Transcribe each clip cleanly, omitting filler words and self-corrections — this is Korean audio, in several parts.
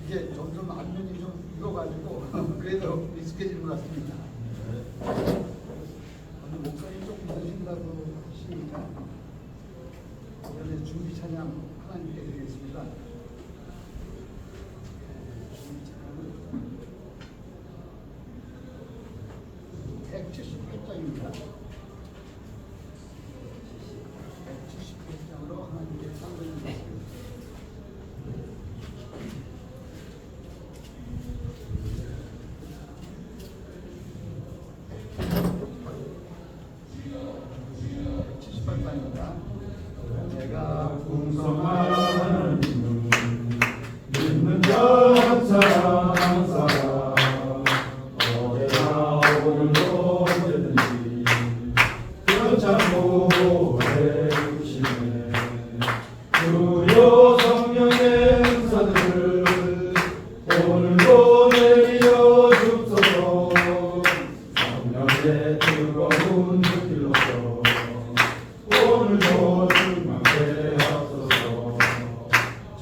이제 점점 안면이 좀 익어가지고 그래도 익숙해지는 것 같습니다. 오늘 목사님 좀 늦으신다고 하시니까 오늘 준비 찬양 하나님께 드리겠습니다. 준비 찬양은 178장입니다. 178장으로 하나님께 상드리겠습니다. 내가 풍성한 믿는 자처럼 항상 어제나 오늘도 언제든지 괜찮고 해주시네. 주여 성령의 은사들을 오늘도 내려 주소서. 성령의 뜨거운 불길로서 오늘도 주님께 앞서서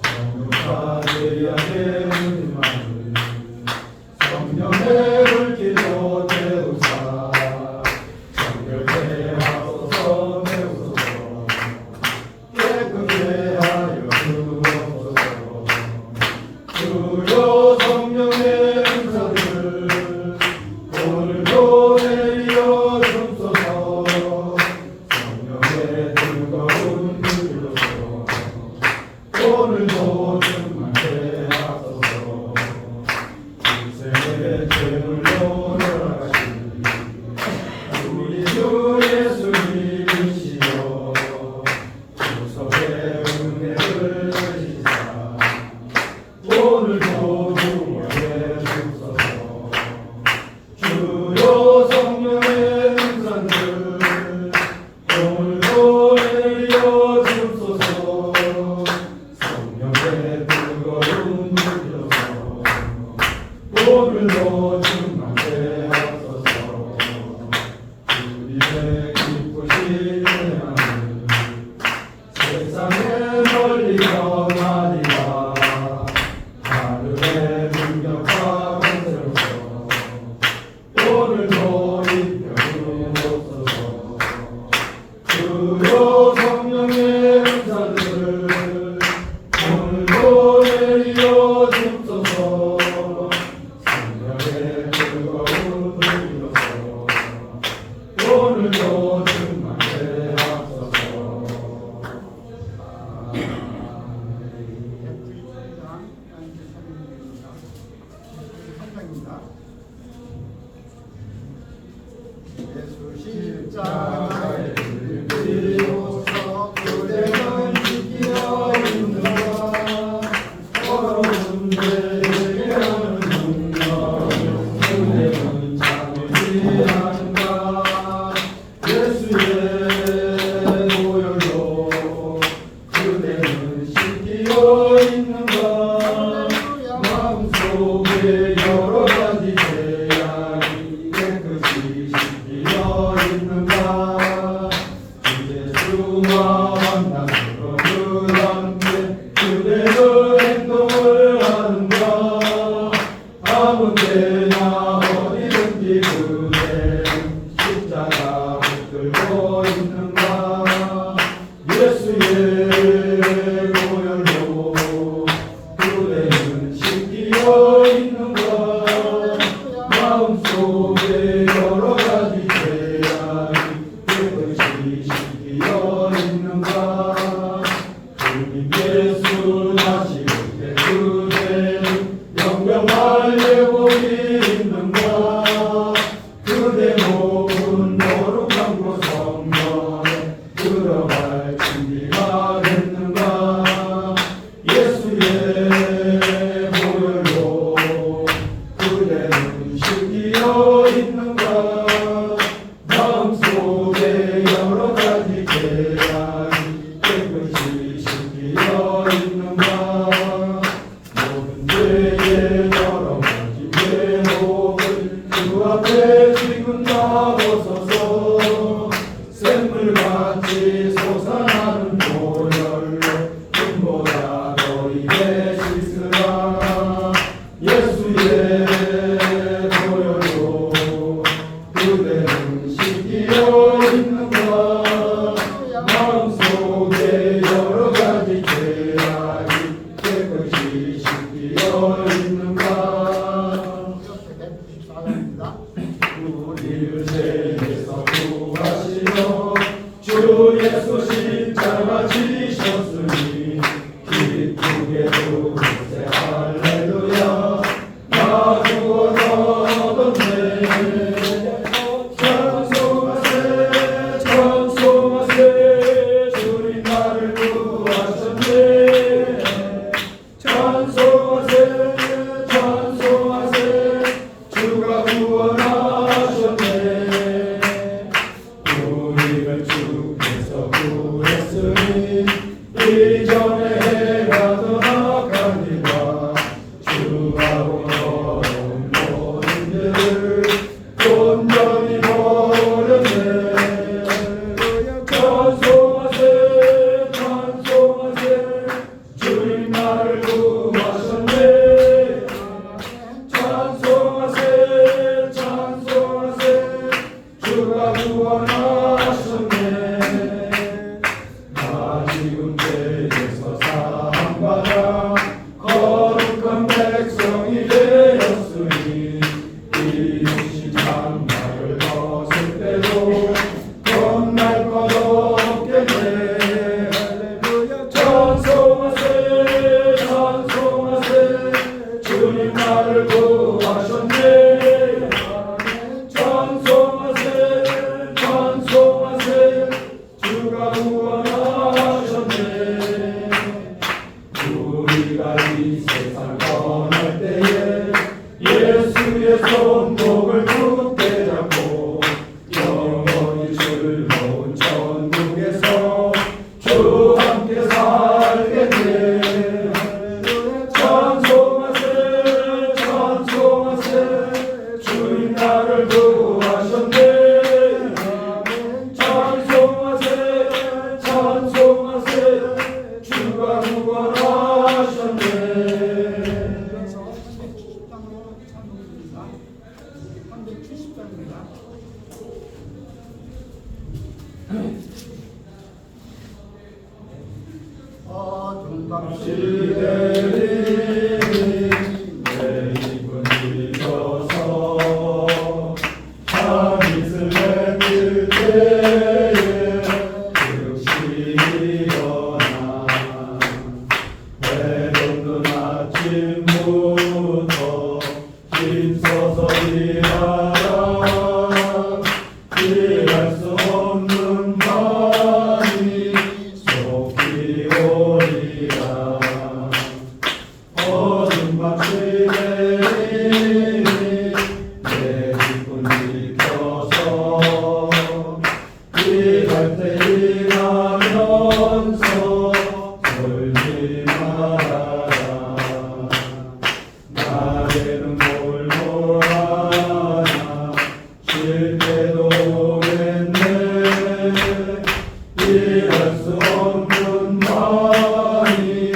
정육하되야의 은혜만을 성령의 불길로 태우사 정결케 하소서. 태우소서 깨끗게 하여 주옵소서. 주여 성령의 은사들을 오늘도 내려 주소서. 성령의 뜨거운 불로서 오늘도 충만케 하소서. 인생의 죄물로 돌아가신 우리 주 예수님이시여 주석의 은혜를 주시사 오늘도 구원해 주소서. 주여 성령의 은사들 오늘도 내려 주소서. 성령의 뜨거운 불로서 오늘도 충만케 하소서. 주님의 기쁘신 은혜만을 세상에 널리 전하리라. 하늘의 능력과 권세로서 오늘도 입혀주옵소서. 주여 성령의 은사들을 오늘도 내려 주옵소서. 성령의 뜨거운 불로서 오늘도 충만케 하소서. 예수 십자가에 들리소서. 그대는 지키어 있는가. 더러운 죄에 하는 능력 그대는 참으지 않는가. 예수의 보혈로 그대는 씻기어 있는가. 마음속에 여러 가지 죄악이 깨끗이 씻기어 있는가. 예수와 만나서 그 함께 그대의 행동을 하는가. 아무 때나 어디든지 그대는 십자가 붙들고 있는가. 예수의 보혈로 그대는 씻기어 있는가. 마음속에 여러 가지 죄악이 깨끗이 씻기어 있는가. 주님께서 나시고 때 그대는 영병할 예복이 있는가. 그대 몸은 거룩한 곳 성전에 들어갈 준비가 됐는가. 예수의 보혈로 그대는 씻기어 있는가. 마음속에 여러 가지 죄악이 깨끗이 씻기어 있는가. 모든 죄의 여러 가지 죄목을 주 앞에 지금 다 벗어서 샘물같이 솟아나는 보혈로 금보다 더 입에 씻으라. 전에 해가 떠나가니까 주하고 어려운 모든 일을 온전히 버렸네. 찬송하세 찬송하세 주님 나를 구하셨네. 찬송하세 찬송하세 주가 구원하셨네. 나 지금 죄에서 사함받아 거룩한 백성이 되었으니 이 육신 장막을 벗을 때도 겁날 것 없겠네. 찬송하세 찬송하세 주님 나를 구하셨네. 찬송하세 찬송하세 주가 구원하셨네. 우리가 이 세상 떠날 때에 예수의 손목을 굳게 잡고 영원히 즐거운 천국에서 주 함께 살겠네. 찬송하세 찬송하세 주님 나를 구하셨네. 찬송하세 찬송하세 주가 구원하셨네. 그래서 370장으로 찬송드립니다. 370장입니다. 어둠 밤 시대리 내 입은 뒤져서 참이슬 맺을 때에 즉시 일어나 해돋는 아침부터 힘써서 일하라. 일할 수 없는 밤이 속히 오리라. 어둠 밤 시대니 내 기쁨 지켜서 일할 때 일하면서 졸지 말아라. 낮에는 몰몰하나 쉴 때도 오겠네. 일할 수 없는 마음이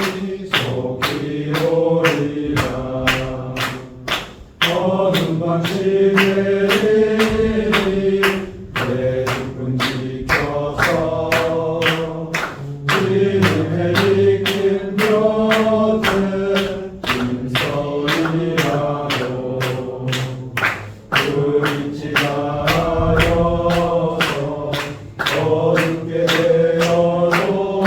속히 오리라. 어둠 밤 시내리니 내 기쁨 지켜서 주님의 이긴 곁에 힘써이라고 불빛이 나여서 어둡게 되어도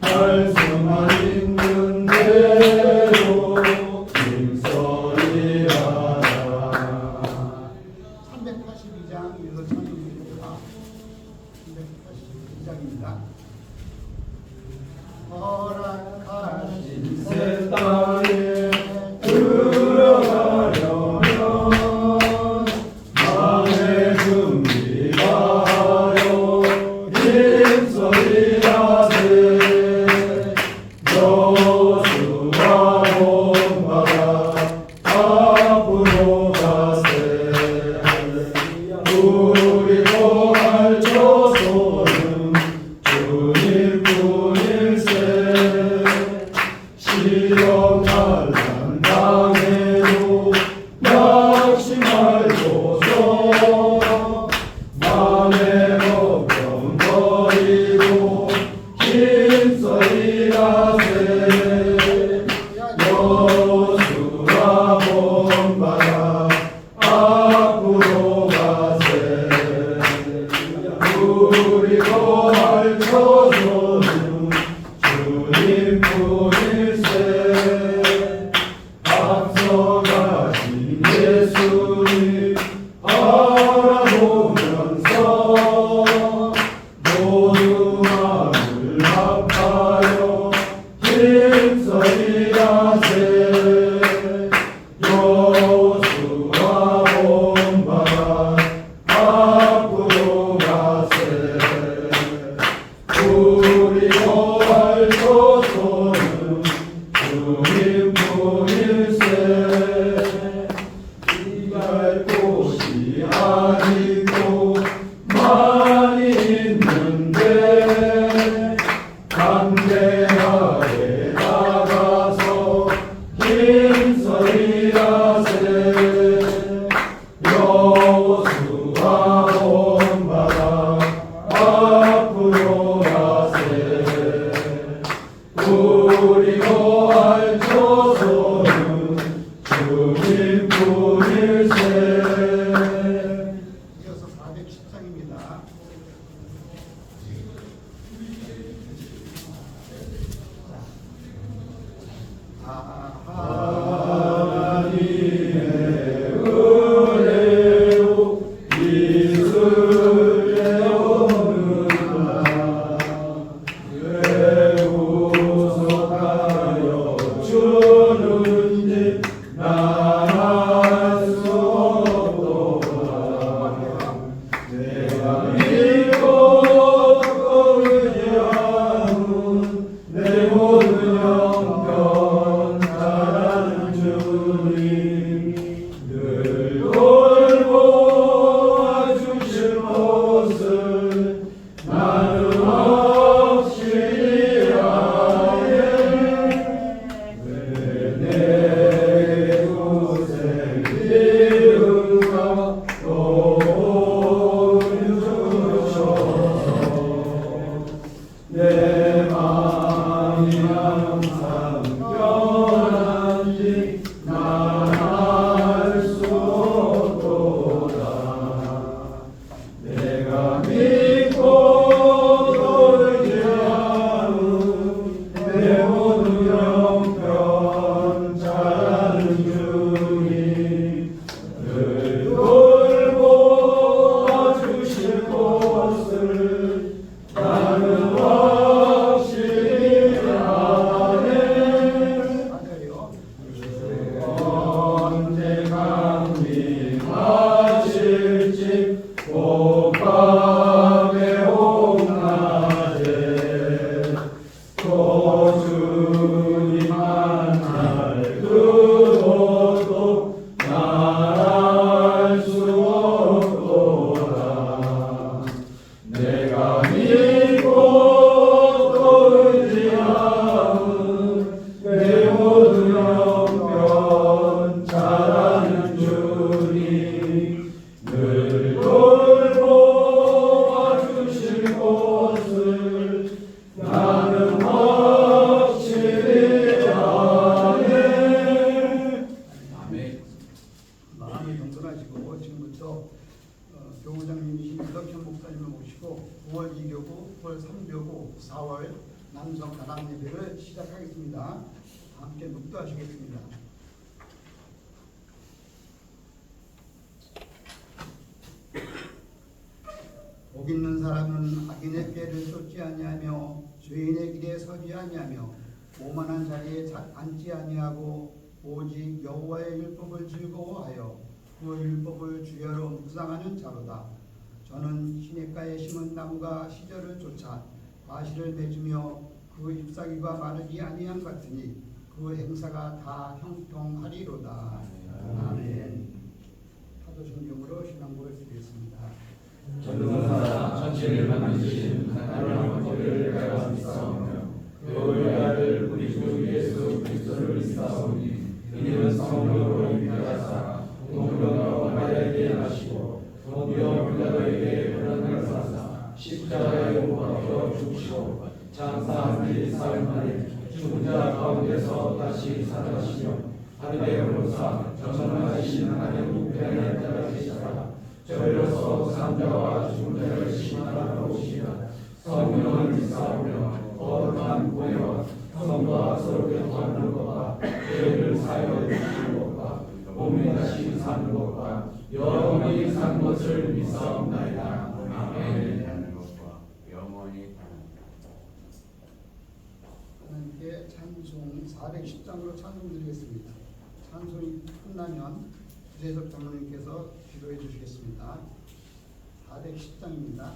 할 수만 있는 대로 힘써이라라. 382장 이거 찬송드립니다. 382장입니다. 허락하신 새 땅에 들어가려면 마음의 준비하여 힘써이라세. 여수와 본바다 앞으로 가세. 우리 고갈 조소는 주 있는데 담대하게 나가서 힘서리하세 여호수아 본받아 앞으로 가세 우리도 알조서는 주님뿐일세. 이어서 410장입니다. 하나님의 은혜로 이슬에 오는다 구속하여 주는지 난 알 수 없도다 내가 믿고 또 의지하는 내 모든 형편 잘하는 주님 늘 돌보아 주실 것을 나는 확실히 아네 내 고생 이른가 도와주셔서 내 마음이 항상 편한지 난 알 수 없도다 내가 믿고 또 의지하는 내 모든 형편 잘하는 주님 늘 돌보아 주실 것을 나는 확실히 아네 맞아요. 언제 강림하실지 옥밤에 옥낮에 또 주님 만날 그것도 날 수 없도다 내가 믿고 또 의지하는 내 모든 형편 잘하는 주님 늘 돌보아 주실 것을 나는 확실히 아네 마음이 동건하시고 지금부터 교구장님이신 유덕현 목사님을 모시고 9월 2교구, 9월 3교구, 4월 남성 가람 예배를 시작하겠습니다. 함께 묵도하시겠습니다. 복 있는 사람은 악인의 꾀를 쫓지 아니하며 죄인의 길에 서지 아니하며 오만한 자리에 앉지 아니하고 오직 여호와의 율법을 즐거워하여 그 율법을 주야로 묵상하는 자로다. 저는 시냇가에 심은 나무가 시절을 쫓아 과실을 맺으며 그 잎사귀가 마르지 아니한 같으니 그 행사가 다 형통하리로다. 아멘. 사도신경으로 신앙고를 드리겠습니다. 전능하사 천지를 만드신 하나님 아버지를 내가 믿사오며 그의 아들 우리 주 예수 그리스도를 믿사오니 이는 성령으로 임하사 동정녀 마리아에게 나시고 본디오 빌라도에게 고난을 받으사 십자가에 못 박혀 죽으시고 장사한 뒤 사흘 만에 죽은 자 가운데서 다시 살아가시며 하늘에 오르사 전능하신 하나님 우편에 앉아 계시다가 저희로서 산자와 죽은 자를 심판하러 오시리라. 성령을 믿사오며 거룩한 구원과 성과 서로 교통하는 것과 죄를 사하여 주시는 것과 몸이 다시 사는 것과 영원히 사는 것을 믿사옵나이다. 아멘. 하나님께 찬송 410장으로 찬송 드리겠습니다. 찬송이 끝나면 주재석 장로님께서 기도해 주시겠습니다. 410장입니다.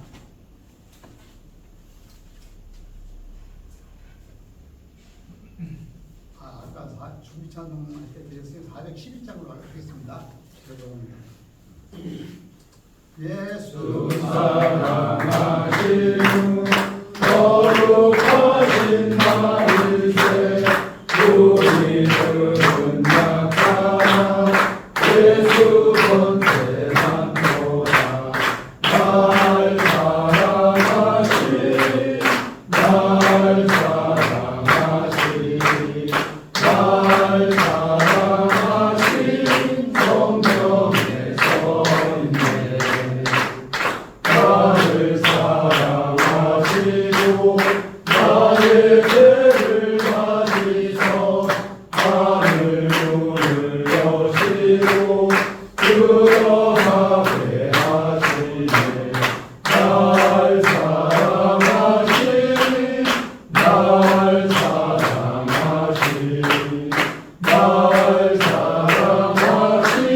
아까 준비 찬송 할 때 드렸어요. 411장으로 하겠습니다. 죄송합니다. 예수 사랑하시 세대를 가지서 하늘 문을 여시고 들어가게 하시네. 날 사랑하시니 날 사랑하시니 날 사랑하시니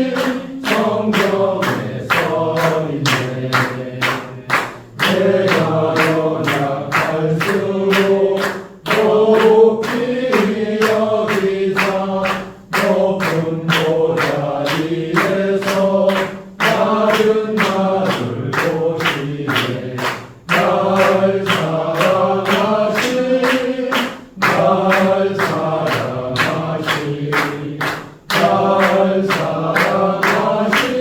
성경에 써있네. 내가 연약할수록 높이 여기사 높은 보좌리에서 낮은 나를 보시네. 날 사랑하시니 날 사랑하시니 날 사랑하시니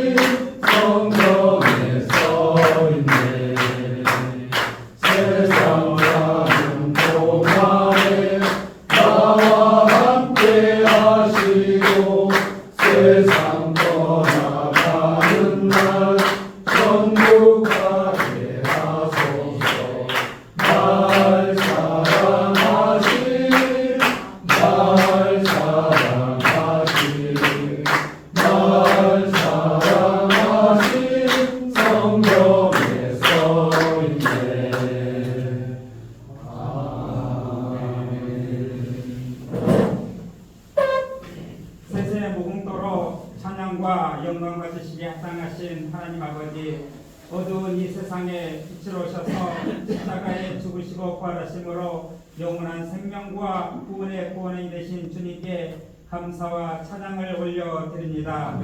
성경에 써있네. 세상 사는 동안에 나와 함께 하시고 세상 떠나가는 날 천국 가게 하소서. 날 사랑하시니 날 사랑하시니 날 사랑하시니 성경에 써있네. 세세 무궁도로 찬양과 영광 받으시기에 합당하신 하나님 아버지, 어두운 이 세상에 빛으로 오셔서 십자가에 죽으시고 부활하심으로 영원한 생명과 구원의 구원이 되신 주님께 감사와 찬양을 올려드립니다.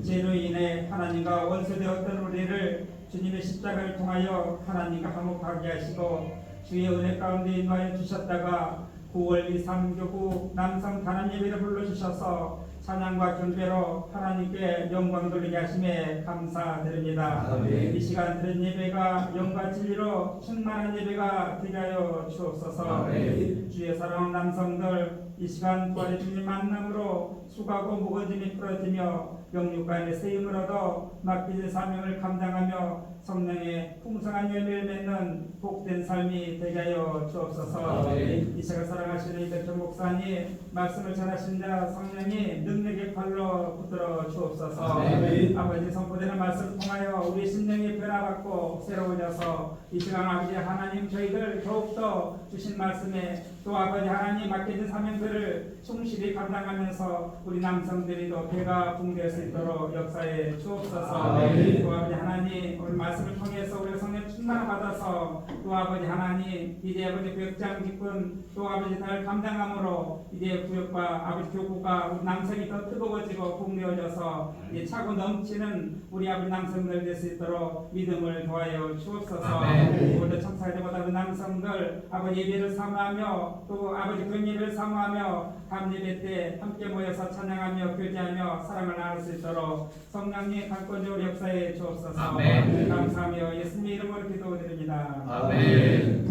죄로 인해 하나님과 원수되었던 우리를 주님의 십자가를 통하여 하나님과 화목하게 하시고 주의 은혜 가운데 인도하여 주셨다가 9월 23 교구 남성 단합 예배를 불러주셔서 찬양과 경배로 하나님께 영광 돌리게 하심에 감사드립니다. 아멘. 이 시간 드린 예배가 영과 진리로 충만한 예배가 되게 하여 주옵소서. 아멘. 주의 사랑하는 남성들 이 시간 부활의 주님 만남으로 수고하고 무거짐이 풀어지며 영육간의 세임을 얻어 맡기는 사명을 감당하며 성령의 풍성한 열매를 맺는 복된 삶이 되게 하여 주옵소서. 아멘. 이 시간 사랑하시는 이백경 목사님 말씀을 전하신다 성령이 능력의 팔로 붙들어 주옵소서. 아멘. 아버지 선포되는 말씀을 통하여 우리 심령이 변화받고 새로워져서 이 시간 아버지 하나님 저희들 더욱더 주신 말씀에 또 아버지 하나님 맡겨진 사명들을 충실히 감당하면서 우리 남성들이 더 배가 붕될 수 있도록 역사에 주옵소서. 아멘. 또 아버지 하나님 오늘 말씀을 통해서 우리 성령 충만을 받아서 또 아버지 하나님 이제 아버지 교육장 기쁨 또 아버지 달 감당함으로 이제 구역과 아버지 교구가 우리 남성이 더 뜨거워지고 붕대어져서 이제 차고 넘치는 우리 아버지 남성들 될 수 있도록 믿음을 도하여 주옵소서. 아멘. 오늘도 참사자보다 그 남성들 아버지 예배를 사모하며 또 아버지 교인 예배를 사모하며 다음 예배 때 함께 모여서 찬양하며 교제하며 사랑을 나눌 수 있도록 성령님 강권적으로 역사에 주옵소서. 아멘. 감사하며 예수님 이름으로 기도드립니다. 아멘.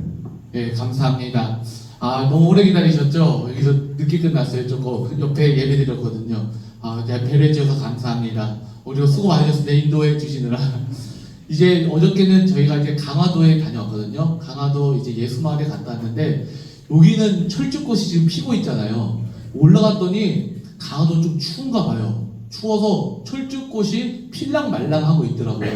네, 감사합니다. 너무 오래 기다리셨죠? 여기서 늦게 끝났어요. 조금 옆에 예배 드렸거든요. 배려해 주셔서 감사합니다. 우리가 수고 많으셨습니다. 인도해 주시느라. 이제 어저께는 저희가 이제 강화도에 다녀왔거든요. 강화도 이제 예수마을에 갔다 왔는데 여기는 철쭉꽃이 지금 피고 있잖아요. 올라갔더니 강화도 좀 추운가 봐요. 추워서 철쭉꽃이 필랑 말랑하고 있더라고요.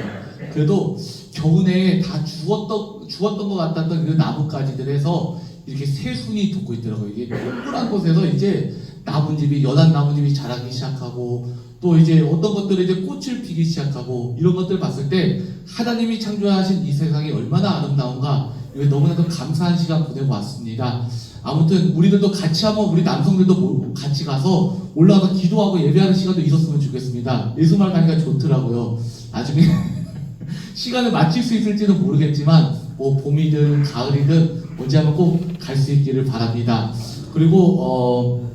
그래도 겨우내 다 죽었던 것 같았던 그 나뭇가지들에서 이렇게 새순이 돋고 있더라고요. 이게 동그란 곳에서 이제 나뭇잎이 연한 나뭇잎이 자라기 시작하고 또 이제 어떤 것들은 이제 꽃을 피기 시작하고 이런 것들을 봤을 때 하나님이 창조하신 이 세상이 얼마나 아름다운가 이거 너무나도 감사한 시간 보내고 왔습니다. 아무튼 우리들도 같이 한번 우리 남성들도 같이 가서 올라가서 기도하고 예배하는 시간도 있었으면 좋겠습니다. 예수말 가니까 좋더라고요. 나중에 시간을 맞출 수 있을지는 모르겠지만 뭐 봄이든 가을이든 언제 한번 꼭 갈 수 있기를 바랍니다. 그리고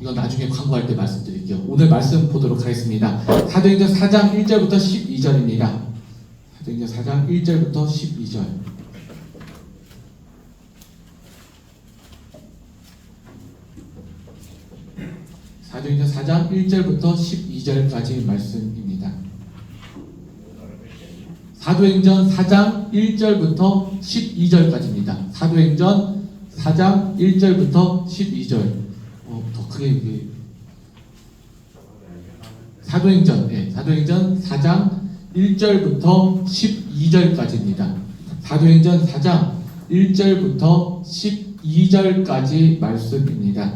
이건 나중에 광고할 때 말씀드릴게요. 오늘 말씀 보도록 하겠습니다. 사도행전 4장 1절부터 12절입니다. 사도행전 4장 1절부터 12절. 사도행전 4장 1절부터 12절까지 말씀입니다. 사도행전 4장 1절부터 12절까지입니다. 사도행전 4장 1절부터 12절. 더 크게 이게 사도행전 4장 1절부터 12절까지입니다. 사도행전 4장 1절부터 12절까지 말씀입니다.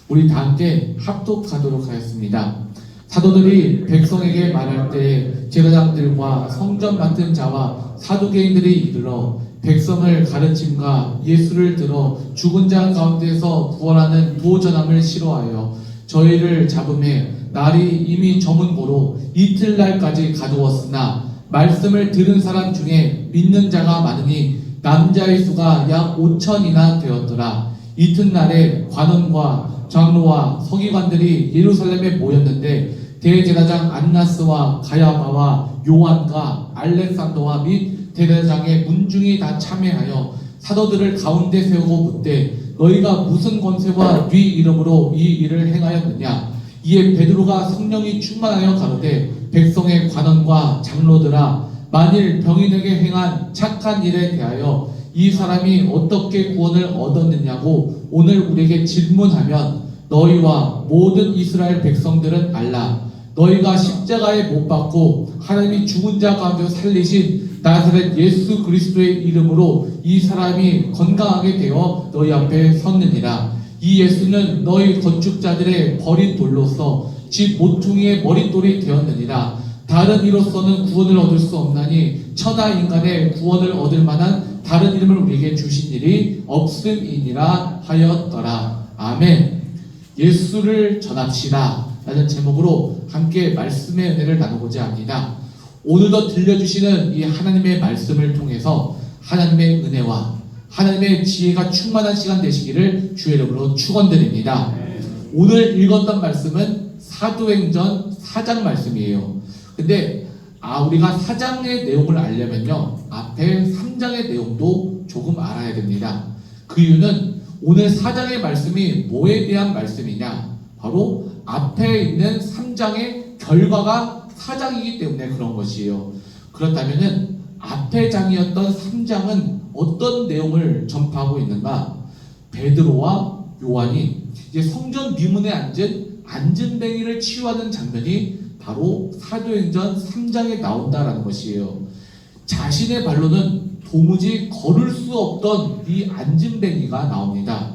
우리 다 함께 합독하도록 하겠습니다. 사도들이 백성에게 말할 때 제사장들과 성전 맡은 자와 사두개인들이 이르러 백성을 가르침과 예수를 들어 죽은 자 가운데서 부활하는 도전함을 싫어하여 저희를 잡음해 날이 이미 저문 고로 이틀날까지 가두었으나 말씀을 들은 사람 중에 믿는 자가 많으니 남자의 수가 약 5천이나 되었더라. 이튿날에 관원과 장로와 서기관들이 예루살렘에 모였는데 대제사장 안나스와 가야바와 요한과 알렉산더와 및 대제사장의 문중이 다 참여하여 사도들을 가운데 세우고 묻되 너희가 무슨 권세와 네 이름으로 이 일을 행하였느냐. 이에 베드로가 성령이 충만하여 가로되 백성의 관원과 장로들아 만일 병인에게 행한 착한 일에 대하여 이 사람이 어떻게 구원을 얻었느냐고 오늘 우리에게 질문하면 너희와 모든 이스라엘 백성들은 알라. 너희가 십자가에 못 박고 하나님이 죽은 자 가운데 살리신 나사렛 예수 그리스도의 이름으로 이 사람이 건강하게 되어 너희 앞에 섰느니라. 이 예수는 너희 건축자들의 버린 돌로서 집 모퉁이의 머릿돌이 되었느니라. 다른 이로서는 구원을 얻을 수 없나니 천하 인간의 구원을 얻을 만한 다른 이름을 우리에게 주신 일이 없음이니라 하였더라. 아멘. 예수를 전합시다 라는 제목으로 함께 말씀의 은혜를 나누고자 합니다. 오늘도 들려주시는 이 하나님의 말씀을 통해서 하나님의 은혜와 하나님의 지혜가 충만한 시간 되시기를 주의 이름으로 축원드립니다. 오늘 읽었던 말씀은 사도행전 4장 말씀이에요. 근데 우리가 4장의 내용을 알려면요 앞에 3장의 내용도 조금 알아야 됩니다. 그 이유는 오늘 4장의 말씀이 뭐에 대한 말씀이냐, 바로 앞에 있는 3장의 결과가 4장이기 때문에 그런 것이에요. 그렇다면은 앞에 장이었던 3장은 어떤 내용을 전파하고 있는가? 베드로와 요한이 이제 성전 미문에 앉은 안진뱅이를 치유하는 장면이 바로 사도행전 3장에 나온다라는 것이에요. 자신의 발로는 도무지 걸을 수 없던 이 안진뱅이가 나옵니다.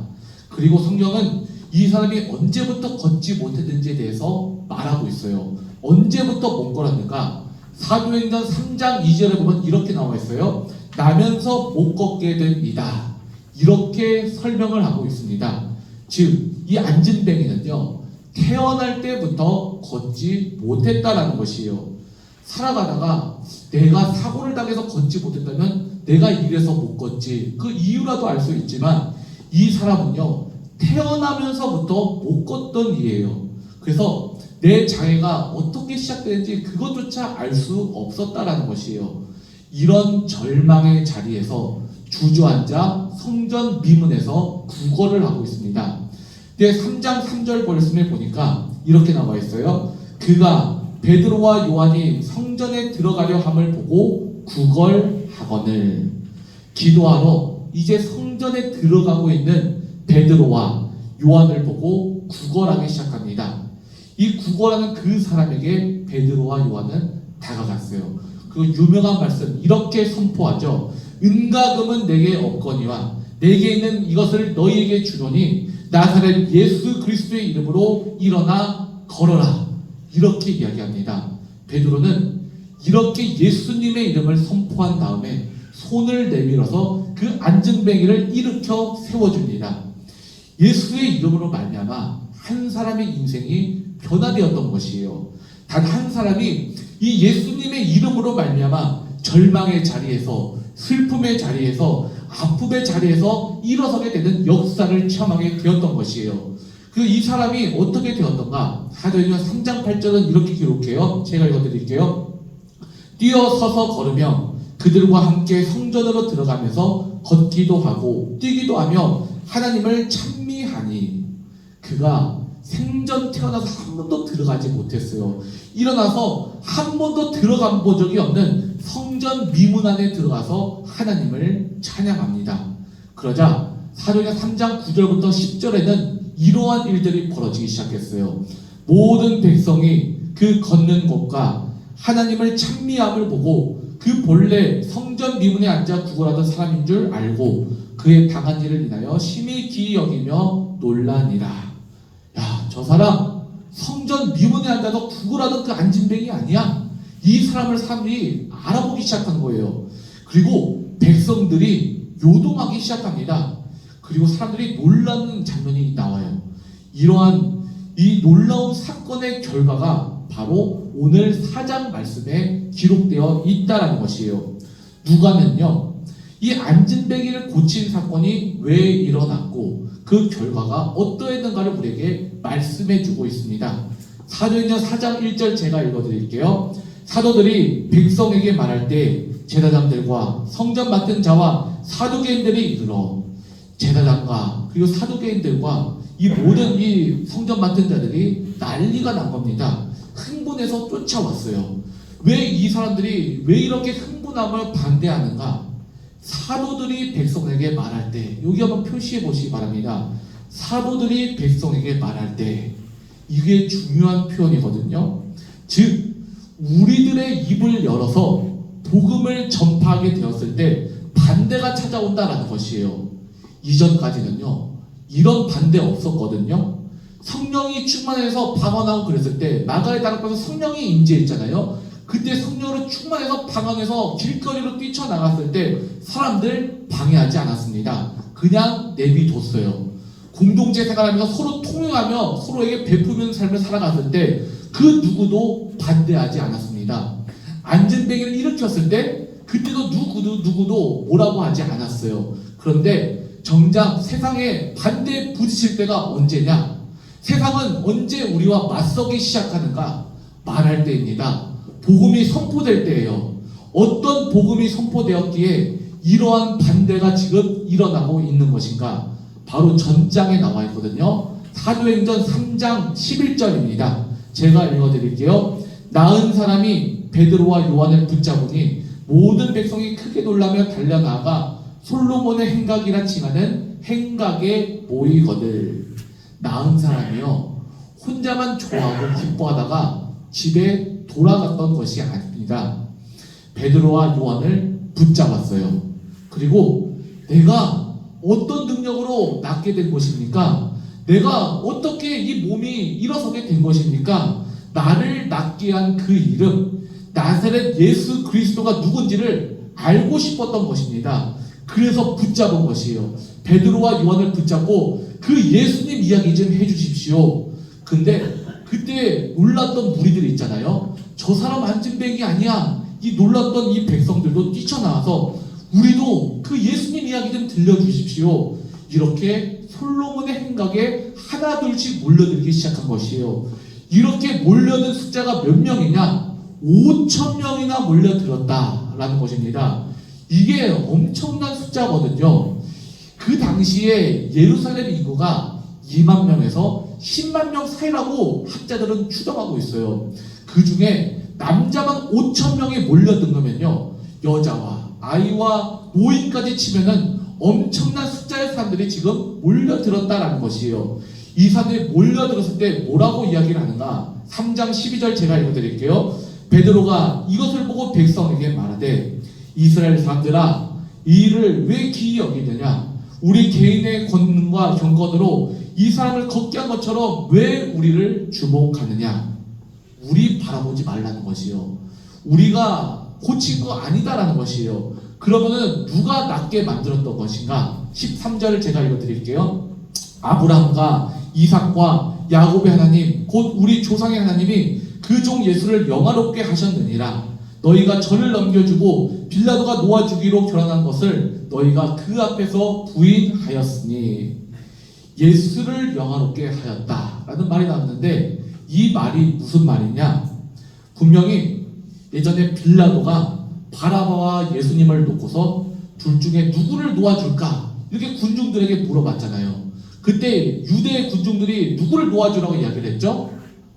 그리고 성경은 이 사람이 언제부터 걷지 못했는지에 대해서 말하고 있어요. 언제부터 못 걸었는가? 사도행전 3장 2절에 보면 이렇게 나와 있어요. 나면서 못 걷게 된 이다. 이렇게 설명을 하고 있습니다. 즉, 이 안진뱅이는요, 태어날 때부터 걷지 못했다라는 것이에요. 살아가다가 내가 사고를 당해서 걷지 못했다면 내가 이래서 못 걷지, 그 이유라도 알 수 있지만 이 사람은요, 태어나면서부터 못 걷던 이예요. 그래서 내 장애가 어떻게 시작되는지 그것조차 알 수 없었다라는 것이에요. 이런 절망의 자리에서 주저앉아 성전 미문에서 구걸을 하고 있습니다. 근데 3장 3절 말씀에 보니까 이렇게 나와 있어요. 그가 베드로와 요한이 성전에 들어가려 함을 보고 구걸하거늘. 기도하러 이제 성전에 들어가고 있는 베드로와 요한을 보고 구걸하기 시작합니다. 이 구걸하는 그 사람에게 베드로와 요한은 다가갔어요. 그 유명한 말씀 이렇게 선포하죠. 은과 금은 내게 없거니와 내게 있는 이것을 너희에게 주노니 나사렛 예수 그리스도의 이름으로 일어나 걸어라. 이렇게 이야기합니다. 베드로는 이렇게 예수님의 이름을 선포한 다음에 손을 내밀어서 그 안진뱅이를 일으켜 세워줍니다. 예수의 이름으로 말미암아 한 사람의 인생이 변화되었던 것이에요. 단 한 사람이 이 예수님의 이름으로 말미암아 절망의 자리에서, 슬픔의 자리에서, 아픔의 자리에서 일어서게 되는 역사를 체험하게 되었던 것이에요. 이 사람이 어떻게 되었던가? 사도행전 3장 8절은 이렇게 기록해요. 제가 읽어드릴게요. 뛰어서서 걸으며 그들과 함께 성전으로 들어가면서 걷기도 하고 뛰기도 하며 하나님을 찬미하니. 그가 생전 태어나서 한 번도 들어가지 못했어요. 일어나서 한 번도 들어간 본 적이 없는 성전 미문 안에 들어가서 하나님을 찬양합니다. 그러자 사도행전 3장 9절부터 10절에는 이러한 일들이 벌어지기 시작했어요. 모든 백성이 그 걷는 곳과 하나님을 찬미함을 보고 그 본래 성전 미문에 앉아 구걸하던 사람인 줄 알고 그의 당한 일을 인하여 심히 기이 여기며 놀라니라. 야, 저 사람 성전 미문에 앉아서 구걸하던 그 안진뱅이 아니야? 이 사람들이 알아보기 시작한 거예요. 그리고 백성들이 요동하기 시작합니다. 그리고 사람들이 놀라는 장면이 나와요. 이러한 이 놀라운 사건의 결과가 바로 오늘 4장 말씀에 기록되어 있다라는 것이에요. 누가는요, 이 안진뱅이를 고친 사건이 왜 일어났고 그 결과가 어떠했는가를 우리에게 말씀해 주고 있습니다. 사도행전 4장 1절 제가 읽어드릴게요. 사도들이 백성에게 말할 때 제사장들과 성전 맡은 자와 사두개인들이 이르러, 제사장과 그리고 사두개인들과 이 모든 이 성전 맡은 자들이 난리가 난 겁니다. 흥분해서 쫓아왔어요. 왜 이 사람들이 왜 이렇게 흥분함을 반대하는가? 사도들이 백성에게 말할 때, 여기 한번 표시해 보시기 바랍니다. 사도들이 백성에게 말할 때, 이게 중요한 표현이거든요. 즉 우리들의 입을 열어서 복음을 전파하게 되었을 때 반대가 찾아온다라는 것이에요. 이전까지는요, 이런 반대 없었거든요. 성령이 충만해서 방언하고 그랬을 때 마가의 다락방에서 성령이 임재했잖아요. 그때 성령으로 충만해서 방언해서 길거리로 뛰쳐나갔을 때 사람들 방해하지 않았습니다. 그냥 내비뒀어요. 공동체 생활하면서 서로 통용하며 서로에게 베푸는 삶을 살아갔을 때 그 누구도 반대하지 않았습니다. 안진뱅이를 일으켰을 때 그때도 누구도 뭐라고 하지 않았어요. 그런데 정작 세상에 반대에 부딪힐 때가 언제냐? 세상은 언제 우리와 맞서기 시작하는가? 말할 때입니다. 복음이 선포될 때예요. 어떤 복음이 선포되었기에 이러한 반대가 지금 일어나고 있는 것인가? 바로 전장에 나와 있거든요. 사도행전 3장 11절입니다. 제가 읽어드릴게요. 나은 사람이 베드로와 요한을 붙잡으니 모든 백성이 크게 놀라며 달려나가 솔로몬의 행각이라 칭하는 행각에 모이거늘. 나은 사람이요, 혼자만 좋아하고 기뻐하다가 집에 돌아갔던 것이 아닙니다. 베드로와 요한을 붙잡았어요. 그리고 내가 어떤 능력으로 낫게 된 것입니까? 내가 어떻게 이 몸이 일어서게 된 것입니까? 나를 낫게 한 그 이름, 나사렛 예수 그리스도가 누군지를 알고 싶었던 것입니다. 그래서 붙잡은 것이에요. 베드로와 요한을 붙잡고 그 예수님 이야기 좀 해주십시오. 근데 그때 놀랐던 무리들이 있잖아요. 저 사람 안진뱅이 아니야. 이 놀랐던 이 백성들도 뛰쳐나와서 우리도 그 예수님 이야기 좀 들려주십시오. 이렇게 솔로몬의 행각에 하나둘씩 몰려들기 시작한 것이에요. 이렇게 몰려든 숫자가 몇 명이냐? 5,000명이나 몰려들었다라는 것입니다. 이게 엄청난 숫자거든요. 그 당시에 예루살렘 인구가 2만 명에서 10만 명 사이라고 학자들은 추정하고 있어요. 그 중에 남자만 5,000명이 몰려든 거면요, 여자와 아이와 노인까지 치면은 엄청난 숫자의 사람들이 지금 몰려들었다라는 것이에요. 이 사람들이 몰려들었을 때 뭐라고 이야기를 하는가? 3장 12절 제가 읽어드릴게요. 베드로가 이것을 보고 백성에게 말하되, 이스라엘 사람들아, 이 일을 왜 기이 여기느냐? 우리 개인의 권능과 경건으로 이 사람을 걷게 한 것처럼 왜 우리를 주목하느냐? 우리 바라보지 말라는 것이요, 우리가 고친 거 아니다라는 것이에요. 그러면은 누가 낫게 만들었던 것인가? 13절을 제가 읽어드릴게요. 아브라함과 이삭과 야곱의 하나님, 곧 우리 조상의 하나님이 그 종 예수를 영화롭게 하셨느니라. 너희가 저를 넘겨주고 빌라도가 놓아주기로 결혼한 것을 너희가 그 앞에서 부인하였으니. 예수를 영화롭게 하였다라는 말이 나왔는데, 이 말이 무슨 말이냐? 분명히 예전에 빌라도가 바라바와 예수님을 놓고서 둘 중에 누구를 놓아줄까? 이렇게 군중들에게 물어봤잖아요. 그때 유대 군중들이 누구를 놓아주라고 이야기를 했죠?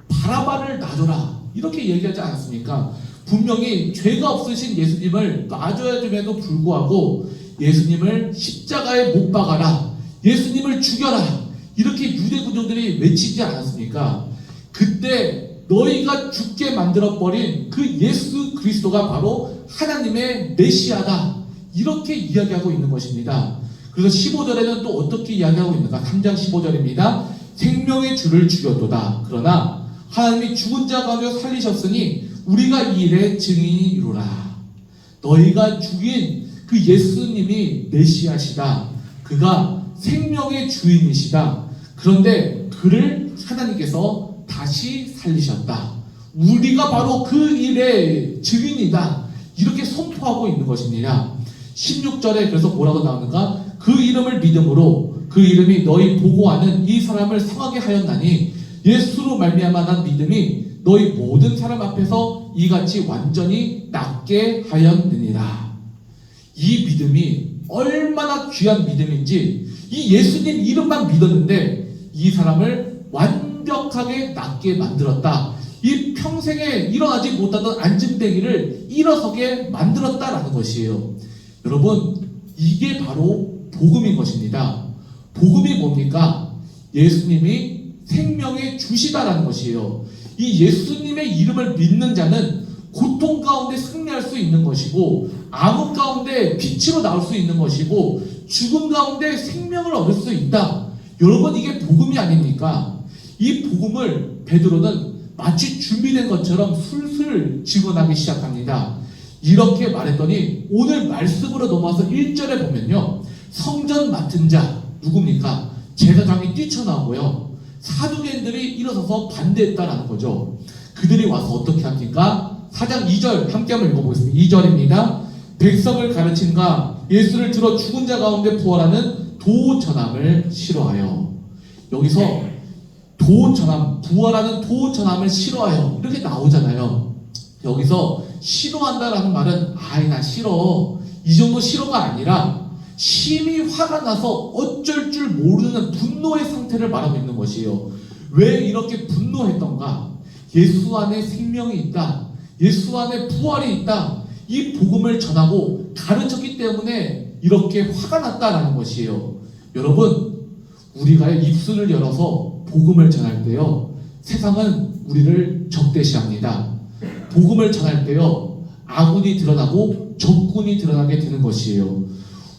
바라바를 놔줘라, 이렇게 얘기하지 않았습니까? 분명히 죄가 없으신 예수님을 놔줘야 됨에도 불구하고 예수님을 십자가에 못 박아라, 예수님을 죽여라 이렇게 유대 군종들이 외치지 않았습니까? 그때 너희가 죽게 만들어버린 그 예수 그리스도가 바로 하나님의 메시아다 이렇게 이야기하고 있는 것입니다. 그래서 15절에는 또 어떻게 이야기하고 있는가? 3장 15절입니다. 생명의 주를 죽였도다. 그러나 하나님이 죽은 자 가운데 살리셨으니 우리가 이 일의 증인이 이루라. 너희가 죽인 그 예수님이 메시아시다. 그가 생명의 주인이시다. 그런데 그를 하나님께서 다시 살리셨다. 우리가 바로 그 일의 증인이다. 이렇게 선포하고 있는 것입니다. 16절에 그래서 뭐라고 나오는가? 그 이름을 믿음으로 그 이름이 너희 보고하는 이 사람을 상하게 하였나니 예수로 말미암아 난 믿음이 너희 모든 사람 앞에서 이같이 완전히 낫게 하였느니라. 이 믿음이 얼마나 귀한 믿음인지 이 예수님 이름만 믿었는데 이 사람을 완벽하게 낫게 만들었다. 이 평생에 일어나지 못하던 안진뱅이를 일어서게 만들었다라는 것이에요. 여러분, 이게 바로 복음인 것입니다. 복음이 뭡니까? 예수님이 생명의 주시다라는 것이에요. 이 예수님의 이름을 믿는 자는 고통 가운데 승리할 수 있는 것이고 암흑 가운데 빛으로 나올 수 있는 것이고 죽음 가운데 생명을 얻을 수 있다. 여러분, 이게 복음이 아닙니까? 이 복음을 베드로는 마치 준비된 것처럼 술술 증언하기 시작합니다. 이렇게 말했더니 오늘 말씀으로 넘어와서 1절에 보면요, 성전 맡은 자 누굽니까? 제사장이 뛰쳐나오고요, 사두개인들이 일어서서 반대했다라는 거죠. 그들이 와서 어떻게 합니까? 4장 2절 함께 한번 읽어보겠습니다. 2절입니다. 백성을 가르친가 예수를 들어 죽은 자 가운데 부활하는 도전함을 싫어하여. 여기서 도전함, 부활하는 도전함을 싫어하여 이렇게 나오잖아요. 여기서 싫어한다라는 말은 나 싫어 이 정도 싫어가 아니라 심히 화가 나서 어쩔 줄 모르는 분노의 상태를 말하고 있는 것이에요. 왜 이렇게 분노했던가? 예수 안에 생명이 있다. 예수 안에 부활이 있다. 이 복음을 전하고 가르쳤기 때문에 이렇게 화가 났다라는 것이에요. 여러분, 우리가 입술을 열어서 복음을 전할 때요, 세상은 우리를 적대시합니다. 복음을 전할 때요, 아군이 드러나고 적군이 드러나게 되는 것이에요.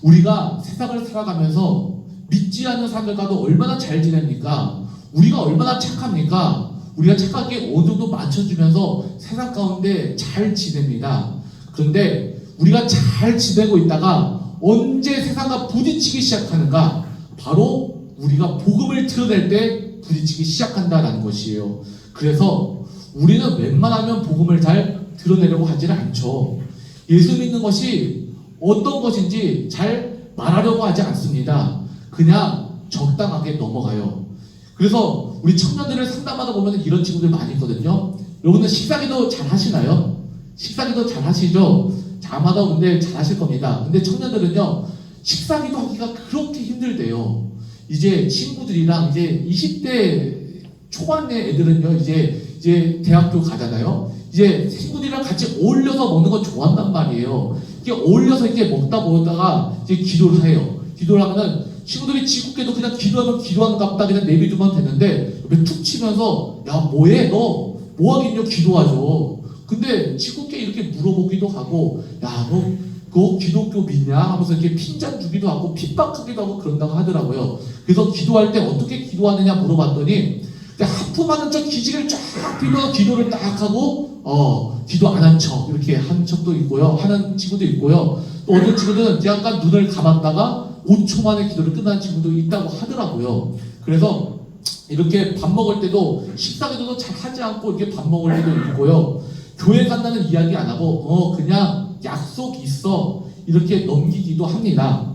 우리가 세상을 살아가면서 믿지 않는 사람들과도 얼마나 잘 지냅니까? 우리가 얼마나 착합니까? 우리가 착하게 어느 정도 맞춰주면서 세상 가운데 잘 지냅니다. 그런데 우리가 잘 지내고 있다가 언제 세상과 부딪히기 시작하는가? 바로 우리가 복음을 드러낼 때 부딪히기 시작한다는 것이에요. 그래서 우리는 웬만하면 복음을 잘 드러내려고 하지는 않죠. 예수 믿는 것이 어떤 것인지 잘 말하려고 하지 않습니다. 그냥 적당하게 넘어가요. 그래서 우리 청년들을 상담하다 보면 이런 친구들 많이 있거든요. 여러분들 식사기도 잘 하시나요? 식사기도 잘 하시죠? 아마도 근데 잘 하실 겁니다. 근데 청년들은요, 식사기도 하기가 그렇게 힘들대요. 이제 친구들이랑 이제 20대 초반의 애들은요, 이제 대학교 가잖아요. 이제 친구들이랑 같이 어울려서 먹는 거 좋아한단 말이에요. 이게 어울려서 이제 먹다 보다가 이제 기도를 해요. 기도를 하면은 친구들이 지국계도 그냥 기도하면 기도하는갑다 그냥 내비두면 되는데 옆에 툭 치면서 야 뭐해 너 뭐하겠냐 기도하죠. 근데 지국계 이렇게 물어보기도 하고 야 너 그거 기독교 믿냐 하면서 이렇게 핀잔 주기도 하고 핍박하기도 하고 그런다고 하더라고요. 그래서 기도할 때 어떻게 기도하느냐 물어봤더니 하품하는 척 기지개를 쫙 피면서 기도를 딱 하고 기도 안 한 척 이렇게 한 척도 있고요, 하는 친구도 있고요. 또 어떤 친구들은 약간 눈을 감았다가 5초 만에 기도를 끝나는 친구도 있다고 하더라고요. 그래서 이렇게 밥 먹을 때도 식사기도도 잘 하지 않고 이렇게 밥 먹을 때도 있고요. 교회 간다는 이야기 안 하고 그냥 약속 있어 이렇게 넘기기도 합니다.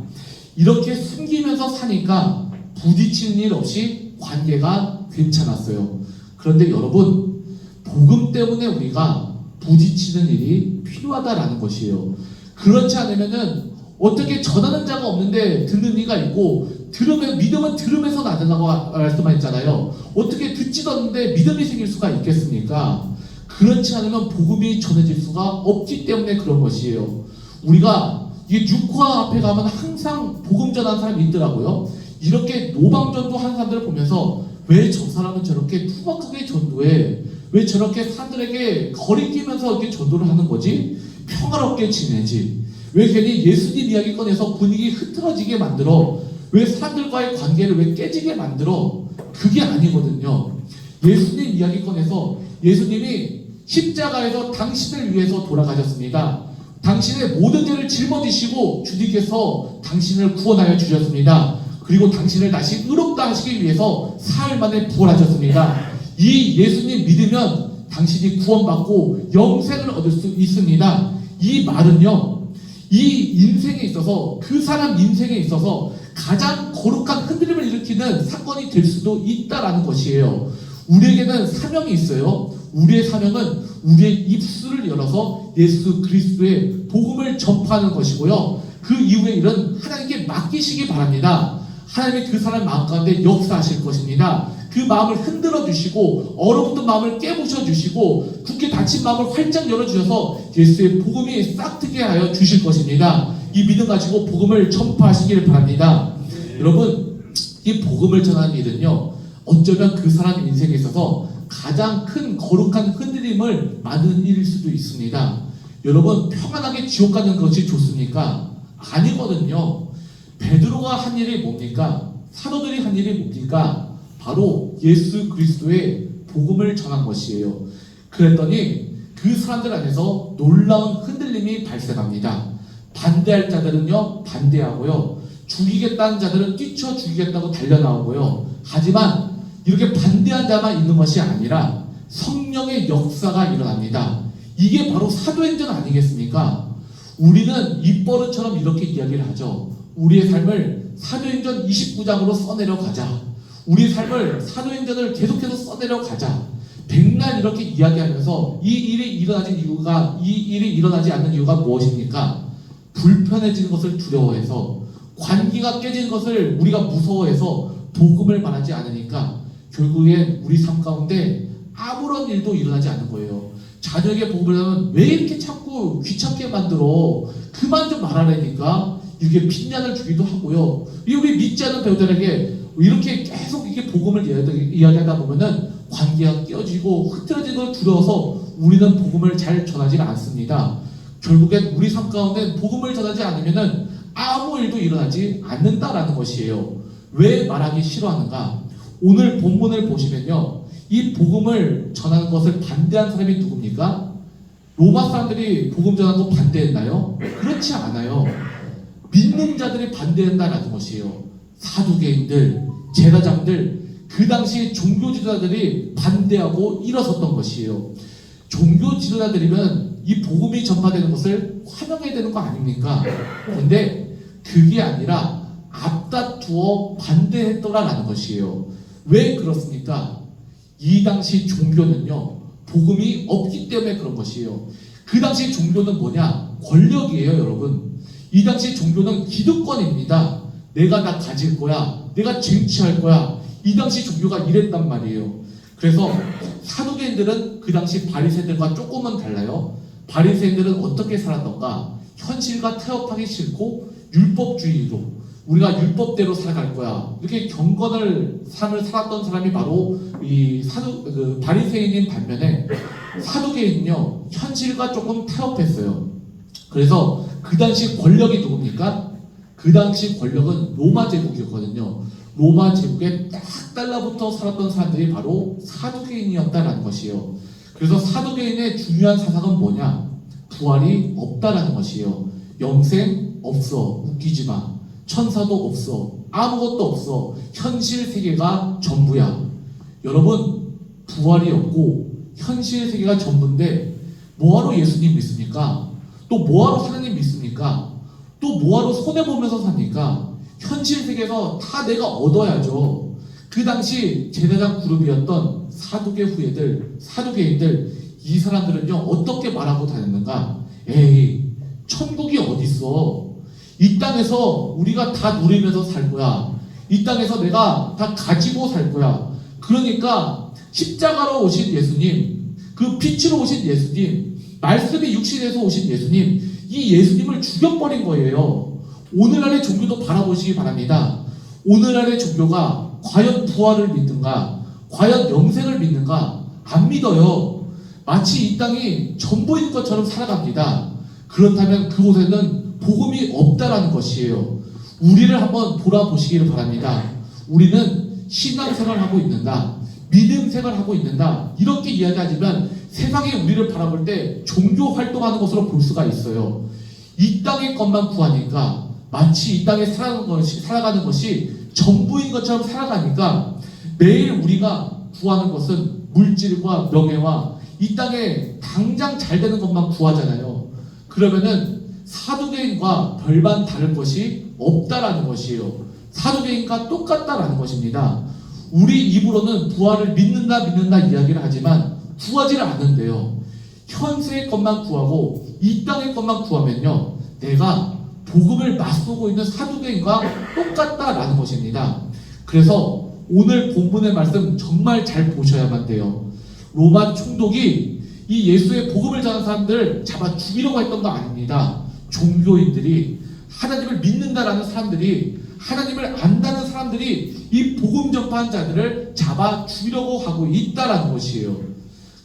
이렇게 숨기면서 사니까 부딪히는 일 없이 관계가 괜찮았어요. 그런데 여러분, 복음 때문에 우리가 부딪히는 일이 필요하다라는 것이에요. 그렇지 않으면은 어떻게 전하는 자가 없는데 듣는 이가 있고 믿음은 들으면서 나는다고 말씀하셨잖아요. 어떻게 듣지도 않는데 믿음이 생길 수가 있겠습니까? 그렇지 않으면 복음이 전해질 수가 없기 때문에 그런 것이에요. 우리가 이게 6화 앞에 가면 항상 복음 전하는 사람이 있더라고요. 이렇게 노방전도 하는 사람들을 보면서 왜 저 사람은 저렇게 투박하게 전도해? 왜 저렇게 사람들에게 거리끼면서 이렇게 전도를 하는 거지? 평화롭게 지내지? 왜 괜히 예수님 이야기 꺼내서 분위기 흐트러지게 만들어? 왜 사람들과의 관계를 왜 깨지게 만들어? 그게 아니거든요. 예수님 이야기 꺼내서 예수님이 십자가에서 당신을 위해서 돌아가셨습니다. 당신의 모든 죄를 짊어지시고 주님께서 당신을 구원하여 주셨습니다. 그리고 당신을 다시 의롭다 하시기 위해서 사흘 만에 부활하셨습니다. 이 예수님 믿으면 당신이 구원받고 영생을 얻을 수 있습니다. 이 말은요, 이 인생에 있어서, 그 사람 인생에 있어서 가장 거룩한 흔들림을 일으키는 사건이 될 수도 있다라는 것이에요. 우리에게는 사명이 있어요. 우리의 사명은 우리의 입술을 열어서 예수 그리스도의 복음을 전파하는 것이고요. 그 이후의 일은 하나님께 맡기시기 바랍니다. 하나님이 그 사람 마음 가운데 역사하실 것입니다. 그 마음을 흔들어 주시고 얼어붙은 마음을 깨부셔 주시고 굳게 닫힌 마음을 활짝 열어주셔서 예수의 복음이 싹트게 하여 주실 것입니다. 이 믿음 가지고 복음을 전파하시기를 바랍니다. 여러분, 이 복음을 전하는 일은요, 어쩌면 그 사람 인생에 있어서 가장 큰 거룩한 흔들림을 만드는 일일 수도 있습니다. 여러분, 평안하게 지옥 가는 것이 좋습니까? 아니거든요. 베드로가 한 일이 뭡니까? 사도들이 한 일이 뭡니까? 바로 예수 그리스도의 복음을 전한 것이에요. 그랬더니 그 사람들 안에서 놀라운 흔들림이 발생합니다. 반대할 자들은요, 반대하고요. 죽이겠다는 자들은 뛰쳐 죽이겠다고 달려나오고요. 하지만 이렇게 반대한 자만 있는 것이 아니라 성령의 역사가 일어납니다. 이게 바로 사도행전 아니겠습니까? 우리는 입버릇처럼 이렇게 이야기를 하죠. 우리의 삶을 사도행전 29장으로 써내려 가자. 우리의 삶을 사도행전을 계속해서 써내려 가자. 백날 이렇게 이야기하면서 이 일이 일어나지 않는 이유가 무엇입니까? 불편해지는 것을 두려워해서, 관계가 깨지는 것을 우리가 무서워해서 복음을 말하지 않으니까 결국엔 우리 삶 가운데 아무런 일도 일어나지 않는 거예요. 자녀에게 복음을 하면 왜 이렇게 자꾸 귀찮게 만들어? 그만 좀 말하라니까. 이렇게 핀잔을 주기도 하고요. 우리 믿지 않는 배우들에게 이렇게 계속 이렇게 복음을 이야기하다 보면은 관계가 깨어지고 흐트러지는 걸 두려워서 우리는 복음을 잘 전하지 않습니다. 결국엔 우리 삶 가운데 복음을 전하지 않으면은 아무 일도 일어나지 않는다라는 것이에요. 왜 말하기 싫어하는가? 오늘 본문을 보시면요, 이 복음을 전하는 것을 반대한 사람이 누굽니까? 로마 사람들이 복음 전하는 거 반대했나요? 그렇지 않아요. 믿는 자들이 반대한다라는 것이에요. 사두개인들, 제사장들, 그 당시 종교 지도자들이 반대하고 일어섰던 것이에요. 종교 지도자들이면 이 복음이 전파되는 것을 환영해야 되는 거 아닙니까? 근데 그게 아니라 앞다투어 반대했더라라는 것이에요. 왜 그렇습니까? 이 당시 종교는요, 복음이 없기 때문에 그런 것이에요. 그 당시 종교는 뭐냐? 권력이에요, 여러분. 이 당시 종교는 기득권입니다. 내가 다 가질 거야. 내가 쟁취할 거야. 이 당시 종교가 이랬단 말이에요. 그래서 사두개인들은 그 당시 바리새인들과 조금은 달라요. 바리새인들은 어떻게 살았던가? 현실과 타협하기 싫고 율법주의로, 우리가 율법대로 살아갈 거야. 이렇게 경건을 삶을 살았던 사람이 바로 이 바리새인인 반면에 사두개인은요, 현실과 조금 타협했어요. 그래서 그 당시 권력이 누굽니까? 그 당시 권력은 로마 제국이었거든요. 로마 제국에 딱 달라붙어 살았던 사람들이 바로 사두개인이었다라는 것이에요. 그래서 사두개인의 중요한 사상은 뭐냐? 부활이 없다라는 것이에요. 영생 없어. 웃기지 마. 천사도 없어. 아무것도 없어. 현실 세계가 전부야. 여러분, 부활이 없고 현실 세계가 전부인데 뭐하러 예수님 믿습니까? 또 뭐하러 하나님 믿습니까? 또 뭐하러 손해보면서 삽니까? 현실 세계에서 다 내가 얻어야죠. 그 당시 제사장 그룹이었던 사두개 후예들, 사두개인들, 이 사람들은요, 어떻게 말하고 다녔는가? 에이, 천국이 어딨어? 이 땅에서 우리가 다 누리면서 살 거야. 이 땅에서 내가 다 가지고 살 거야. 그러니까 십자가로 오신 예수님, 그 빛으로 오신 예수님, 말씀이 육신에서 오신 예수님, 이 예수님을 죽여버린 거예요. 오늘날의 종교도 바라보시기 바랍니다. 오늘날의 종교가 과연 부활을 믿는가, 과연 영생을 믿는가? 안 믿어요. 마치 이 땅이 전부인 것처럼 살아갑니다. 그렇다면 그곳에는 복음이 없다라는 것이에요. 우리를 한번 돌아보시기를 바랍니다. 우리는 신앙생활을 하고 있는다, 믿음 생활을 하고 있는다, 이렇게 이야기하지만 세상이 우리를 바라볼 때 종교 활동하는 것으로 볼 수가 있어요. 이 땅의 것만 구하니까, 마치 이 땅에 살아가는 것이 전부인 것처럼 살아가니까 매일 우리가 구하는 것은 물질과 명예와 이 땅에 당장 잘 되는 것만 구하잖아요. 그러면은 사두개인과 별반 다른 것이 없다라는 것이에요. 사두개인과 똑같다라는 것입니다. 우리 입으로는 부활을 믿는다 이야기를 하지만 구하지를 않는데요. 현세의 것만 구하고 이 땅의 것만 구하면요, 내가 복음을 맞서고 있는 사두개인과 똑같다라는 것입니다. 그래서 오늘 본문의 말씀 정말 잘 보셔야만 돼요. 로마 총독이 이 예수의 복음을 전하는 사람들을 잡아 죽이려고 했던 거 아닙니다. 종교인들이, 하나님을 믿는다라는 사람들이, 하나님을 안다는 사람들이 이 복음 전파한 자들을 잡아 죽이려고 하고 있다라는 것이에요.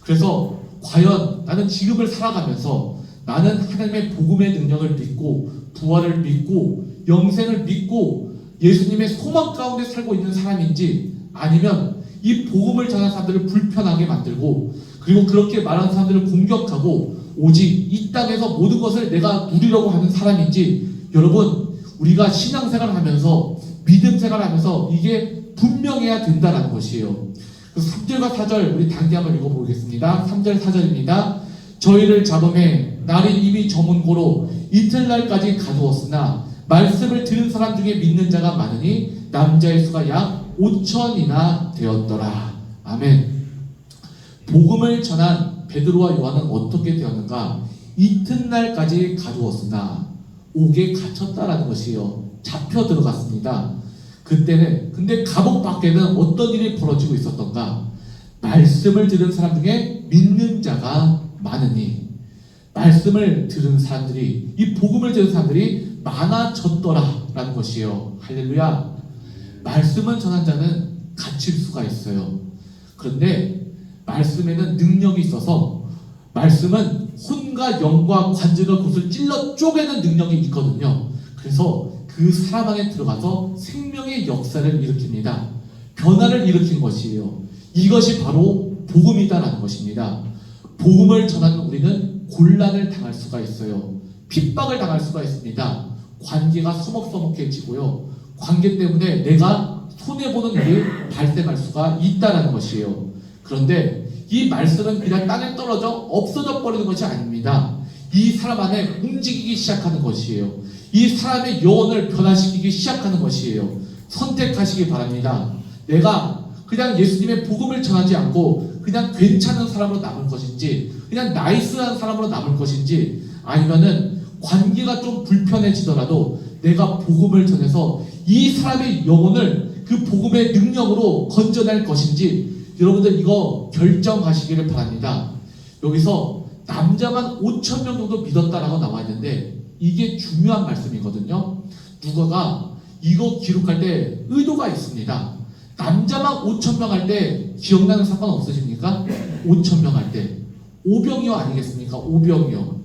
그래서 과연 나는 지금을 살아가면서 나는 하나님의 복음의 능력을 믿고 부활을 믿고 영생을 믿고 예수님의 소망 가운데 살고 있는 사람인지, 아니면 이 복음을 전하는 사람들을 불편하게 만들고 그리고 그렇게 말하는 사람들을 공격하고 오직 이 땅에서 모든 것을 내가 누리려고 하는 사람인지, 여러분, 우리가 신앙생활을 하면서 믿음 생활을 하면서 이게 분명해야 된다는 것이에요. 그래서 3절과 4절 우리 단기 한번 읽어보겠습니다. 3절 4절입니다. 저희를 잡음에 날이 이미 저문고로 이튿날까지 가두었으나 말씀을 들은 사람 중에 믿는 자가 많으니 남자의 수가 약 5천이나 되었더라. 아멘. 복음을 전한 베드로와 요한은 어떻게 되었는가? 이튿날까지 가두었으나 옥에 갇혔다라는 것이요, 잡혀 들어갔습니다. 그때는 근데 감옥 밖에는 어떤 일이 벌어지고 있었던가? 말씀을 들은 사람 중에 믿는 자가 많으니, 말씀을 들은 사람들이, 이 복음을 들은 사람들이 많아졌더라라는 것이요. 할렐루야. 말씀을 전한 자는 갇힐 수가 있어요. 그런데 말씀에는 능력이 있어서, 말씀은 혼과 영과 관절과骨을 찔러 쪼개는 능력이 있거든요. 그래서 그 사람 안에 들어가서 생명의 역사를 일으킵니다. 변화를 일으킨 것이에요. 이것이 바로 복음이다라는 것입니다. 복음을 전하는 우리는 곤란을 당할 수가 있어요. 핍박을 당할 수가 있습니다. 관계가 서먹서먹해지고요, 관계 때문에 내가 손해보는 일이 발생할 수가 있다는 것이에요. 그런데 이 말씀은 그냥 땅에 떨어져 없어져 버리는 것이 아닙니다. 이 사람 안에 움직이기 시작하는 것이에요. 이 사람의 영혼을 변화시키기 시작하는 것이에요. 선택하시기 바랍니다. 내가 그냥 예수님의 복음을 전하지 않고 그냥 괜찮은 사람으로 남을 것인지, 그냥 나이스한 사람으로 남을 것인지, 아니면은 관계가 좀 불편해지더라도 내가 복음을 전해서 이 사람의 영혼을 그 복음의 능력으로 건져낼 것인지, 여러분들 이거 결정하시기를 바랍니다. 여기서 남자만 5천 명 정도 믿었다라고 나와 있는데 이게 중요한 말씀이거든요. 누가가 이거 기록할 때 의도가 있습니다. 남자만 5천 명 할 때 기억나는 사건 없으십니까? 5천 명 할 때 오병이어 아니겠습니까? 오병이어.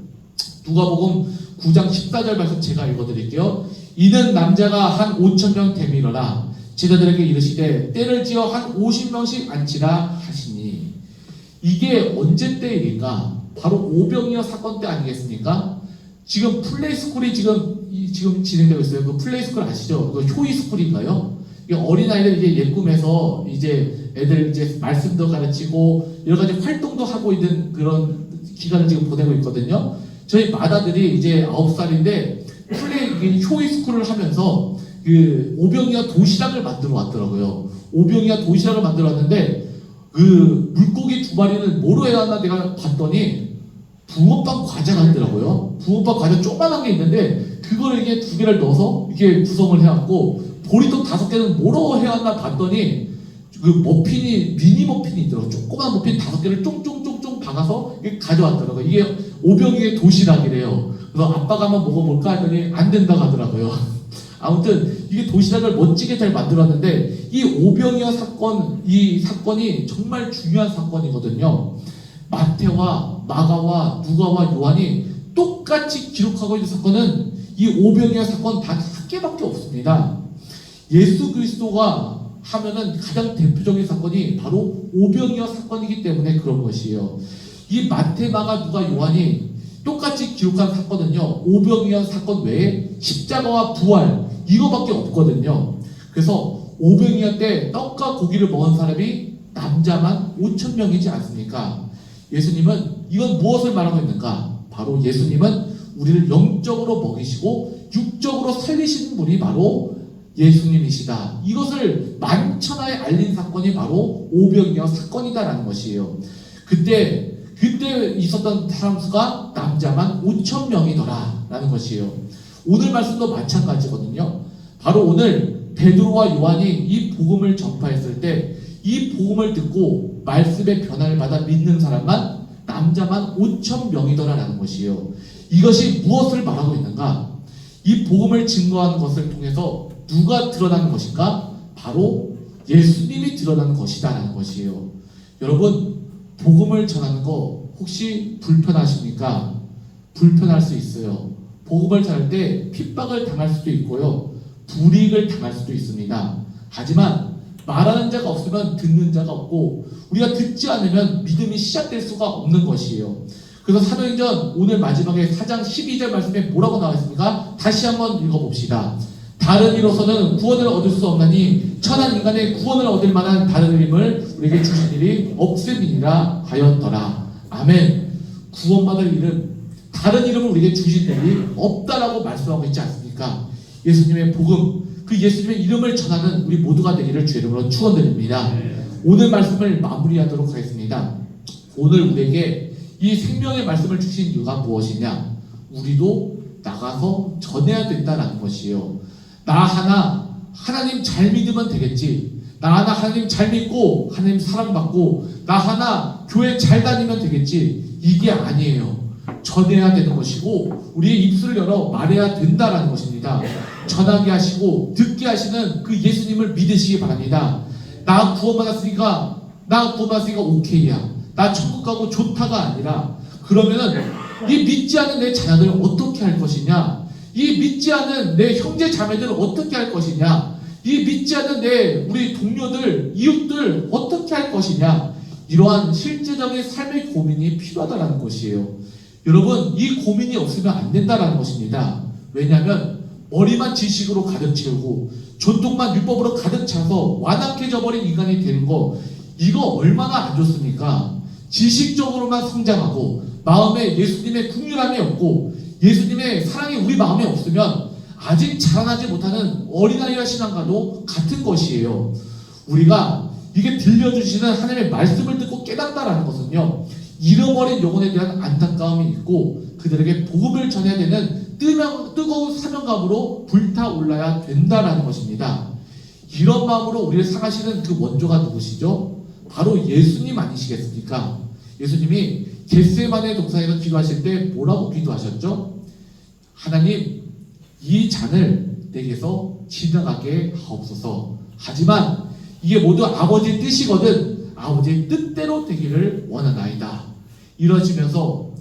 누가복음 9장 14절 말씀 제가 읽어드릴게요. 이는 남자가 한 5천 명 되밀어라. 제자들에게 이르시되 때를 지어 한 50명씩 앉히라 하시니. 이게 언제 때 일인가? 바로 오병이어 사건 때 아니겠습니까? 지금 플레이스쿨이 지금 진행되고 있어요. 그 플레이스쿨 아시죠? 그 효이스쿨인가요? 어린아이들 이제 예꿈에서 이제 애들 이제 말씀도 가르치고 여러 가지 활동도 하고 있는 그런 기간을 지금 보내고 있거든요. 저희 맏아들이 이제 9살인데 효이스쿨을 하면서 그 오병이어 도시락을 만들어 왔더라고요. 오병이어 도시락을 만들어 왔는데 그 물고기 2마리는 뭐로 해왔나 내가 봤더니 붕어빵 과자가 있더라고요. 붕어빵 과자 조그만한 게 있는데 그거를 이게 2개를 넣어서 이렇게 구성을 해왔고, 보리떡 5개는 뭐로 해왔나 봤더니 그 머핀이 미니 머핀이 있더라고요. 조그만 머핀 5개를 쫑쫑쫑쫑 박아서 가져왔더라고요. 이게 오병이의 도시락이래요. 그래서 아빠가 한번 먹어볼까 했더니 안 된다고 하더라고요. 아무튼 이게 도시락을 멋지게 잘 만들었는데 이 오병이어 사건, 이 사건이 정말 중요한 사건이거든요. 마태와 마가와 누가와 요한이 똑같이 기록하고 있는 사건은 이 오병이어 사건 단 한 개밖에 없습니다. 예수 그리스도가 하면은 가장 대표적인 사건이 바로 오병이어 사건이기 때문에 그런 것이에요. 이 마태, 마가, 누가, 요한이 똑같이 기록한 사건은요, 오병이어 사건 외에 십자가와 부활 이거밖에 없거든요. 그래서 오병이어 때 떡과 고기를 먹은 사람이 남자만 5천 명이지 않습니까? 예수님은 이건 무엇을 말하고 있는가? 바로 예수님은 우리를 영적으로 먹이시고 육적으로 살리시는 분이 바로 예수님이시다. 이것을 만천하에 알린 사건이 바로 오병이어 사건이다라는 것이에요. 그때 있었던 사람 수가 남자만 5천 명이더라 라는 것이에요. 오늘 말씀도 마찬가지거든요. 바로 오늘 베드로와 요한이 이 복음을 전파했을 때 이 복음을 듣고 말씀의 변화를 받아 믿는 사람만 남자만 5천 명이더라 라는 것이에요. 이것이 무엇을 말하고 있는가? 이 복음을 증거하는 것을 통해서 누가 드러나는 것인가? 바로 예수님이 드러나는 것이다 라는 것이에요. 여러분, 복음을 전하는 거 혹시 불편하십니까? 불편할 수 있어요. 복음을 전할 때 핍박을 당할 수도 있고요. 불이익을 당할 수도 있습니다. 하지만 말하는 자가 없으면 듣는 자가 없고 우리가 듣지 않으면 믿음이 시작될 수가 없는 것이에요. 그래서 사도행전 오늘 마지막에 4장 12절 말씀에 뭐라고 나와 있습니까? 다시 한번 읽어봅시다. 다른 이로서는 구원을 얻을 수 없나니 천한 인간의 구원을 얻을 만한 다른 이름을 우리에게 주신 일이 없음이니라 하였더라. 아멘. 구원받을 이름, 다른 이름을 우리에게 주신 일이 없다라고 말씀하고 있지 않습니까? 예수님의 복음, 그 예수님의 이름을 전하는 우리 모두가 되기를 주의 이름으로 축원드립니다. 오늘 말씀을 마무리하도록 하겠습니다. 오늘 우리에게 이 생명의 말씀을 주신 이유가 무엇이냐? 우리도 나가서 전해야 된다는 것이에요. 나 하나 하나님 잘 믿으면 되겠지. 나 하나 하나님 잘 믿고 하나님 사랑받고 나 하나 교회 잘 다니면 되겠지. 이게 아니에요. 전해야 되는 것이고 우리의 입술을 열어 말해야 된다라는 것입니다. 전하게 하시고 듣게 하시는 그 예수님을 믿으시기 바랍니다. 나 구원받았으니까 오케이야. 나 천국 가고 좋다가 아니라 그러면은 이 믿지 않은 내 자녀들 어떻게 할 것이냐? 이 믿지 않은 내 형제 자매들을 어떻게 할 것이냐? 이 믿지 않는 우리 동료들, 이웃들 어떻게 할 것이냐? 이러한 실제적인 삶의 고민이 필요하다는 것이에요. 여러분, 이 고민이 없으면 안 된다는 것입니다. 왜냐하면 머리만 지식으로 가득 채우고 전통만 율법으로 가득 차서 완악해져 버린 인간이 되는 거, 이거 얼마나 안 좋습니까? 지식적으로만 성장하고 마음에 예수님의 긍휼함이 없고 예수님의 사랑이 우리 마음에 없으면 아직 자라나지 못하는 어린아이와 신앙과도 같은 것이에요. 우리가 이게 들려주시는 하나님의 말씀을 듣고 깨닫다라는 것은요, 잃어버린 영혼에 대한 안타까움이 있고 그들에게 복음을 전해야 되는 뜨거운 사명감으로 불타올라야 된다라는 것입니다. 이런 마음으로 우리를 상하시는 그 원조가 누구시죠? 바로 예수님 아니시겠습니까? 예수님이 겟세마네 동산에서 기도하실 때 뭐라고 기도하셨죠? 하나님, 이 잔을 내게서 지나가게 하옵소서. 하지만 이게 모두 아버지의 뜻이거든 아버지의 뜻대로 되기를 원하나이다. 이러시면서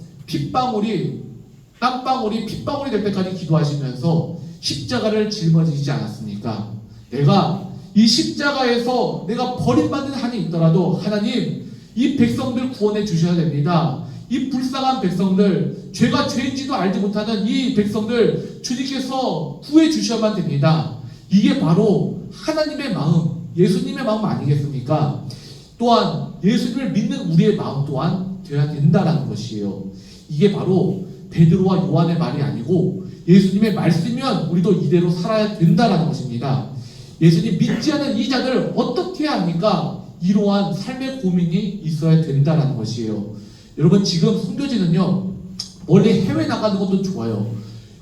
땀방울이 핏방울이 될 때까지 기도하시면서 십자가를 짊어지지 않았습니까? 내가 이 십자가에서 내가 버림받는 한이 있더라도 하나님, 이 백성들 구원해 주셔야 됩니다. 이 불쌍한 백성들, 죄가 죄인지도 알지 못하는 이 백성들 주님께서 구해 주셔야만 됩니다. 이게 바로 하나님의 마음, 예수님의 마음 아니겠습니까? 또한 예수님을 믿는 우리의 마음 또한 되어야 된다는 것이에요. 이게 바로 베드로와 요한의 말이 아니고 예수님의 말씀이면 우리도 이대로 살아야 된다는 것입니다. 예수님 믿지 않은 이 자들 어떻게 해야 합니까? 이러한 삶의 고민이 있어야 된다는 것이에요. 여러분, 지금 선교지는요, 멀리 해외 나가는 것도 좋아요.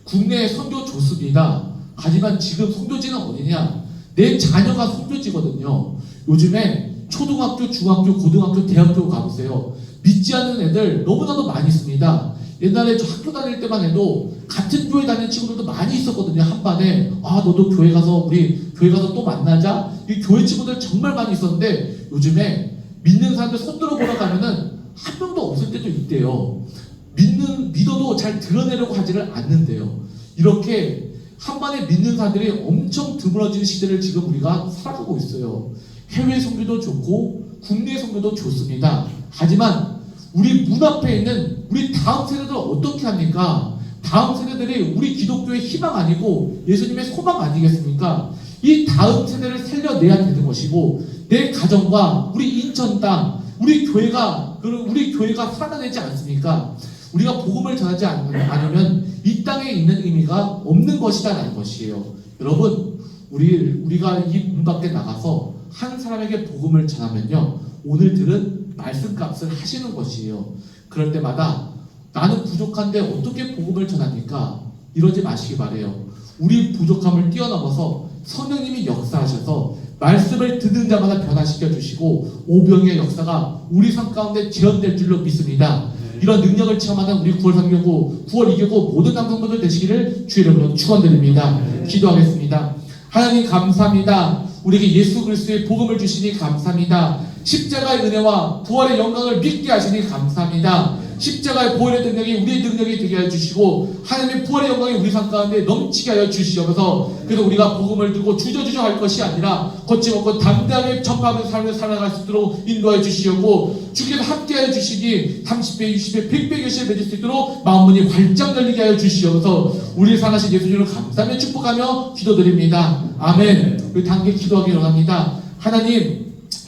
국내에 선교 좋습니다. 하지만 지금 선교지는 어디냐? 내 자녀가 선교지거든요. 요즘에 초등학교, 중학교, 고등학교, 대학교 가보세요. 믿지 않는 애들 너무나도 많이 있습니다. 옛날에 저 학교 다닐 때만 해도 같은 교회 다니는 친구들도 많이 있었거든요. 한 반에. 아, 너도 교회 가서 우리 교회 가서 또 만나자. 이 교회 친구들 정말 많이 있었는데 요즘에 믿는 사람들 손 들어보러 가면은 한 명도 없을 때도 있대요. 믿어도 잘 드러내려고 하지를 않는데요. 이렇게 한 반에 믿는 사람들이 엄청 드물어지는 시대를 지금 우리가 살아가고 있어요. 해외 선교도 좋고 국내 선교도 좋습니다. 하지만 우리 문 앞에 있는 우리 다음 세대들 어떻게 합니까? 다음 세대들이 우리 기독교의 희망 아니고 예수님의 소망 아니겠습니까? 이 다음 세대를 살려내야 되는 것이고 내 가정과 우리 인천 땅, 우리 교회가 살아내지 않습니까? 우리가 복음을 전하지 않으면 이 땅에 있는 의미가 없는 것이다라는 것이에요. 여러분, 우리가 이 문 밖에 나가서 한 사람에게 복음을 전하면요, 오늘 들은 말씀값을 하시는 것이에요. 그럴 때마다 나는 부족한데 어떻게 복음을 전합니까? 이러지 마시기 바래요. 우리 부족함을 뛰어넘어서 성령님이 역사하셔서 말씀을 듣는 자마다 변화시켜 주시고 오병이의 역사가 우리 삶 가운데 재현될 줄로 믿습니다. 이런 능력을 체험하는 우리 9월 3교구, 9월 2교구 모든 남성분들 되시기를 주의 이름으로 축원드립니다. 기도하겠습니다. 하나님 감사합니다. 우리에게 예수 그리스도의 복음을 주시니 감사합니다. 십자가의 은혜와 부활의 영광을 믿게 하시니 감사합니다. 십자가의 보혈의 능력이 우리의 능력이 되게 하여 주시고 하나님의 부활의 영광이 우리 삶 가운데 넘치게 하여 주시옵소서. 그래서 우리가 복음을 들고 주저주저 할 것이 아니라 거침없고 담대하게 전파하는 삶을 살아갈 수 있도록 인도하여 주시옵고 주께서 함께하여 주시니 30배, 60배, 100배 계시를 맺을 수 있도록 마음문이 활짝 열리게 하여 주시옵소서. 우리를 사랑하신 예수님을 감사하며 축복하며 기도드립니다. 아멘. 우리 단계 기도하기 원합니다. 하나님,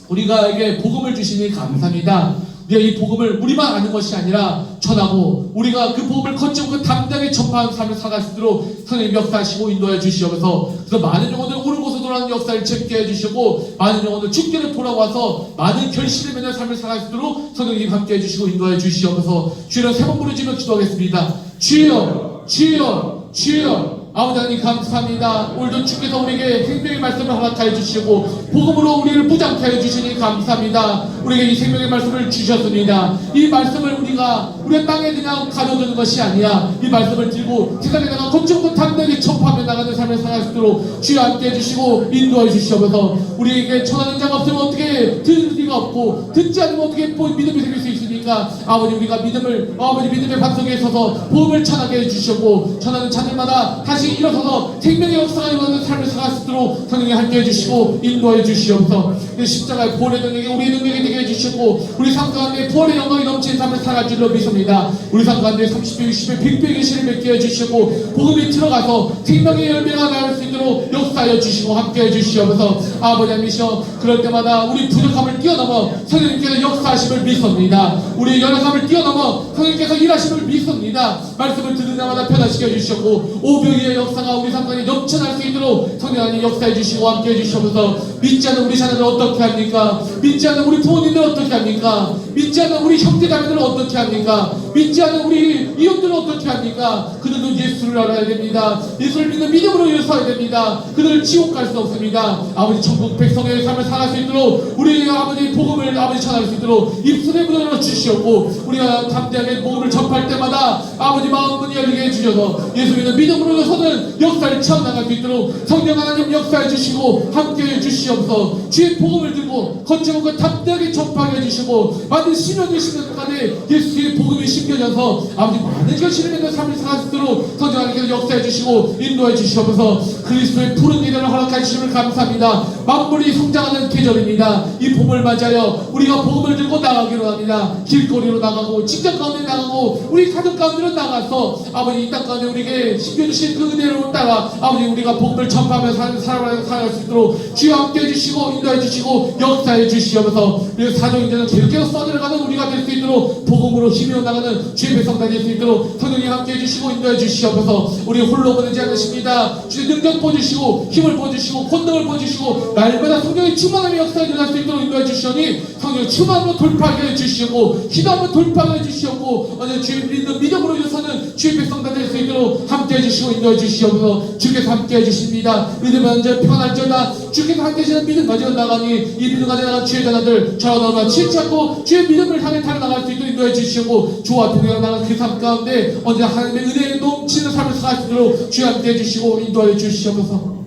우리가에게 복음을 주시니 감사합니다. 우리가 이 복음을 우리만 아는 것이 아니라 전하고 우리가 그 복음을 거침없고 담대하게 전파하는 삶을 살아갈 수 있도록 성령님 역사하시고 인도해 주시옵소서. 그래서 많은 영혼들 옳은 곳으로 돌아가는 역사를 체험케 해주시고 많은 영혼들 죽기를 돌아와서 많은 결실을 맺는 삶을 살아갈 수 있도록 성령님 함께 해주시고 인도해 주시옵소서. 주여 세 번 부르짖으며 기도하겠습니다. 주여, 주여, 주여. 아버지 하나님 감사합니다. 오늘도 주께서 우리에게 생명의 말씀을 허락하여 주시고 복음으로 우리를 무장케 하여 주시니 감사합니다. 우리에게 이 생명의 말씀을 주셨습니다. 이 말씀을 우리가 우리의 땅에 그냥 가둬두는 것이 아니라 이 말씀을 들고 세상에 나가 거침없고 담대하게 전파하며 나가는 삶을 살아갈 수 있도록 주여 함께 해주시고 인도해 주시옵소서. 우리에게 전하는 자가 없으면 어떻게 들을 리가 없고 듣지 않으면 어떻게 믿음이 생길 수 있으니까 아버지 우리가 믿음의 반석에 서서 복음을 전하게 해주시고 전하는 자들마다 다시 일어서서 생명의 역사가 일어나는 삶을 살아갈 수 있도록 성령님 함께 해주시고 인도해 주시옵소서. 십자가의 부활의 능력이 우리의 능력이 되게 해주시고 우리 삶 가운데 부활의 영광이 넘치는 삶을 살아갈 줄로 믿습니다. 우리 삶 가운데 30배, 60배, 100배의 계시를 맺게 해주시고 복음이 들어가서 생명의 열매가 나올 수 있도록 역사하여 주시고 함께 해주시옵소서. 아버지 하나님이시여 그럴 때마다 우리 부족함을 뛰어넘어 성령님께서 역사하심을 믿습니다. 우리의 연약함을 뛰어넘어 성령님께서 일하심을 믿습니다. 말씀을 듣는 자마다 변화시켜 주시고 오병이의 역사가 우리 삶가운데 넘쳐날 수 있도록 성령 하나님 역사해 주시고 함께 해주시옵소서. 믿지 않는 우리 자녀들 어떻게 합니까? 믿지 않는 우리 부모님들 어떻게 합니까? 믿지 않는 우리 형제자매들 어떻게 합니까? 믿지 않는 우리 이웃들은 어떻게 합니까? 그들도 예수를 알아야 됩니다. 예수를 믿는 믿음으로 일어서야 됩니다. 그들을 지옥 갈 수 없습니다. 아버지 천국 백성의 삶을 살아갈 수 있도록 우리 아버지 복음을 아버지 전할 수 있도록 입술에 묻어넣어 주시옵고 우리가 담대하게 복음을 전파할 때마다 아버지 마음문이 열리게 해주셔서 예수 믿는 믿음으로 서는 역사를 채워나갈 수 있도록 성령 하나님 역사해 주시고 함께 해주시옵소서. 주의 복음을 들고 거침없고 담대하게 전파하게 해주시고 많은 신령의 신령까지 예수의 복음이 심겨져서 아버지 많은 결실을 맺는 삶을 살아갈 수 있도록 성령 하나님께서 역사해 주시고 인도해 주시옵소서. 그리스도의 푸른 기대를 허락해 주심을 감사합니다. 만물이 성장하는 계절입니다. 이 봄을 맞이하여 우리가 복음을 들고 나가기로 합니다. 길거리로 나가고 직장 가운데 나가고 우리 가족 가운데로 나가서 아버지 이 땅 가운데 우리에게 심겨주신 그 은혜로 따라 아버지 우리가 복음을 전파하며 살아갈 수 있도록 주여 함께 해주시고 인도해 주시고 역사해 주시옵소서. 그리고 사도인자는 계속해서 써들어가는 우리가 될 수 있도록 복음으로 힘이어 나가는 주의 백성들 될 수 있도록 성령님 함께 해주시고 인도해 주시옵소서. 우리 홀로 보내지 않으십니다. 주의 능력 보여주시고 힘을 보여주시고 권능을 보여주시고 날마다 성령의 충만함의 역사에 일어날 수 있도록 인도해 주시오니 성령의 충만함으로 돌파하게 해주시고 기도하며 돌파하게 해주시고 어제 주의 믿음으로 일어서는 주의 백성들 될 수 있도록 함께 해주시고 인도해 주시옵소서. 주께서 함께 해주십니다. 믿음의 언제 평안할지어다. 주께서 함께 해주시는 믿음 가지고 나가니 이 믿음 가지고 나간 주의 자녀들 저러나 치지 않고 주의 주의 믿음을 향해 달려나갈 수 있도록 인도해 주시고 주와 동행하여 나가는 그 삶 가운데 언제나 하나님의 은혜에 넘치는 삶을 살아갈 수 있도록 주여 함께 해주시고 인도해 주시옵소서.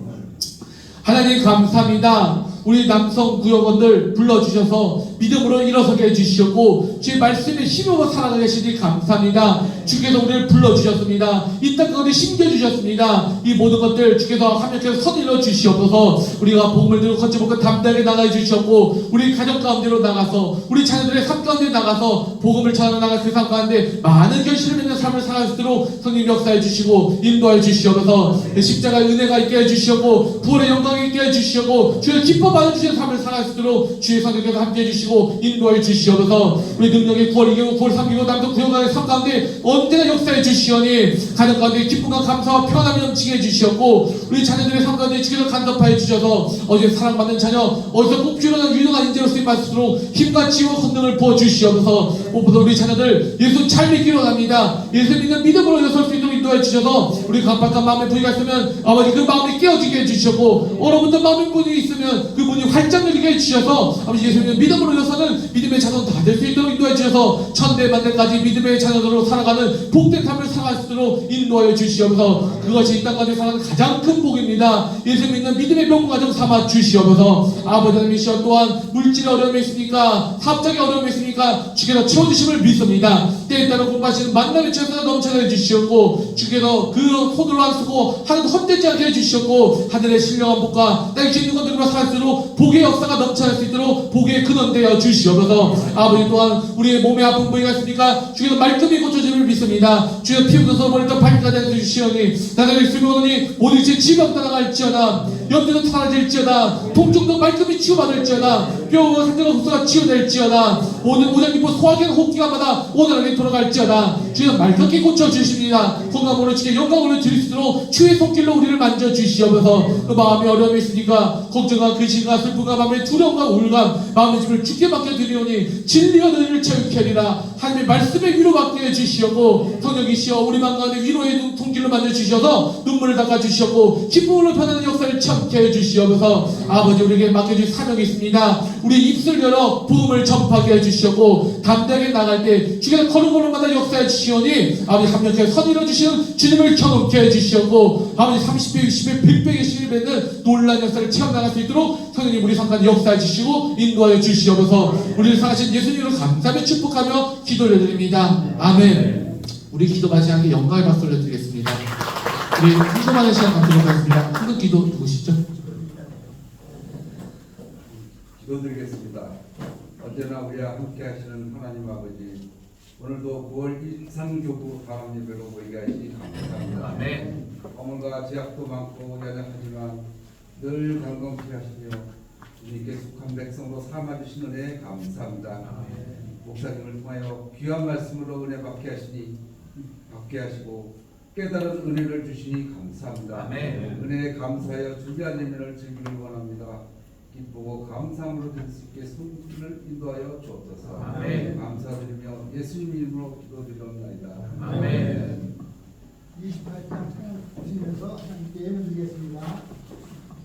하나님 감사합니다. 우리 남성 구역원들 불러주셔서 믿음으로 일어서게 해주시었고 주의 말씀에 힘입어 살아가게 하시니 감사합니다. 주께서 우리를 불러주셨습니다. 이 땅 가운데 심겨주셨습니다. 이 모든 것들 주께서 합력해서 선일러 주시옵소서. 우리가 복음을 들고 걷지먹고 담대하게 나가 주시었고 우리 가정 가운데로 나가서 우리 자녀들의 삶 가운데 나가서 복음을 전하러 나갈 그 삶 가운데 많은 결실을 맺는 삶을 살아갈 수 있도록 성령 역사해 주시고 인도해 주시옵소서. 십자가의 은혜가 있게 해주시었고 부활의 영광이 있게 해주시었고 주의 기뻐 받아주시는 삶을 살아갈 수 있도록 주의 성령께서 함께해 주시고 인도해 주시옵소서. 우리 능력의 9월 2개국 9월 3개국 남도 구역간의 삶 가운데 언제나 역사해 주시오니 가정 가운데 기쁨과 감사와 평안함이 넘치게 해주시었고 우리 자녀들의 삶 가운데 주께서 간섭하여 주셔서 어제 사랑받는 자녀 어디서 뽑히려는 유능한 인재로 쓰임받을 수 있도록 힘과 지혜와 권능을 부어주시옵소서. 무엇보다 우리 자녀들 예수 잘 믿기로 합니다. 예수 믿는 믿음으로 일어설 수 있도록 인도해 주셔서 우리 강박한 마음에 부위가 있으면 아버지 그 마음이 깨어지게 해주시고 얼어붙은 마음의 문이 있으면 그 문이 활짝 열리게 해주셔서 아버지 예수 믿는 믿음으로 일어서는 믿음의 자녀 다 될 수 있도록 인도해 주셔서 천대 만대까지 믿음의 자녀들로 살아가는 복된 삶을 살아갈 수 있도록 인도하여 주시옵소서. 그것이 이 땅 가운데 살아가는 가장 큰 복입니다. 예수 믿는 믿음의 명가정 삼아 주시옵소서. 아버지 하나님이시여 또한 물질 어려움이 있습니까? 사업적인 어려움이 있습니까? 주께서 채워주심을 믿습니다. 때에 따라 공부하시는 만남의 채소가 넘쳐나게 해주시었고 주께서 그 손으로 안 쓰고 하는 헛되지 않게 해주시었고 하늘의 신령한 복과 땅에 있는 것들로 살수록 복의 역사가 넘쳐날 수 있도록 복의 근원 되어 주시옵소서. 아버지 또한 우리의 몸에 아픈 부위가 있습니까? 주께서 말끔히 고쳐주심을 믿습니다. 주여 피 묻어서 머리부터 발끝까지 해주시오니 나를 수명하니 모든 것이 지병 따라갈지어다 염려도 사라질지어다 통증도 말끔히 치유받을지어다 뼈와 상처가 흡수가 치유될지어다 오늘 기뻐 소화기는 호흡기가마다 원활하게 돌아갈지어다 주여 말끔히 고쳐주십니다. 건강으로 주께 영광으로 드릴 수 있도록 주의 손길로 우리를 만져주시옵소서. 그 마음에 어려움이 있으니까 걱정과 근심과 슬픔과 마음의 두려움과 우울감 마음의 집을 주께 맡겨드리오니 진리가 너희를 채우게 하리라. 하나님의 말씀에 위로받게 해주시옵고 성령이시여 우리 마음 가운데 위로의 손길로 만져주셔서 눈물을 닦아주시옵고 기쁨으로 변하는 역사를 참게 해주시옵소서. 아버지 우리에게 맡겨주신 사명이 있습니다. 우리 입술 열어 복음을 전파하게 해주시옵고 담대하게 나갈 때 주께서 걸음걸음마다 역사해 주시오니 아버지 합력해 선이뤄 주시는 주님을 경험케 해주시옵고 아버지 30배 60배 100배의 신을 맺는 놀라운 역사를 체험나갈 수 있도록 성령님 우리 성까지 역사해 주시고 인도하여 주시옵소서. 우리를 사랑하신 예수님으로 감사하며 축복하며 기도를 드립니다. 아멘. 우리 기도 마지막에 영광의 박수 올려드리겠습니다. 우리 기도하는 시간 갖도록 하겠습니다. 한국 기도 누구시죠? 기도드리겠습니다. 언제나 우리와 함께 하시는 하나님 아버지 오늘도 9월 일상교구 다음 예배로 모이게 하시니 감사합니다. 아멘. 어머니가 제약도 많고 연약하지만 늘 강건케 하시며 주님께 속한 백성으로 삼아주시는 은혜에 감사합니다. 목사님을 통하여 귀한 말씀으로 은혜 받게 하시고 깨달은 은혜를 주시니 감사합니다. 아멘. 은혜에 감사하여 준비한 예배를 즐기기 원합니다. 기쁘고 감사함으로 될 수 있게 손길을 인도하여 주옵소서. 아멘. 감사드리며 예수님 이름으로 기도드리옵나이다. 아멘. 28장 찬양 보시면서 함께 예배 드리겠습니다.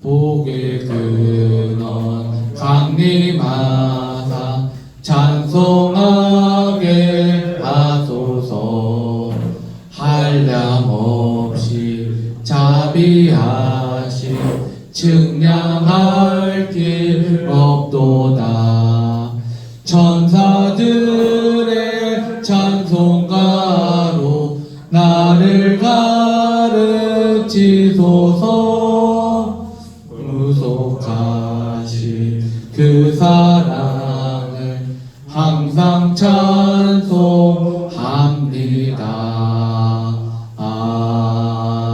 복의 근원 강림하사 찬송하게 하소서. 한량없이 자비하신 측량할 길 없도다. 천사들의 찬송가로 나를 가르치소서. 무속하신 그 사랑을 항상 찬송합니다.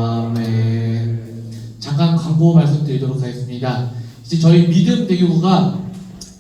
아멘. 잠깐 광고 말씀드리도록 하겠습니다. 이제 저희 믿음 대교구가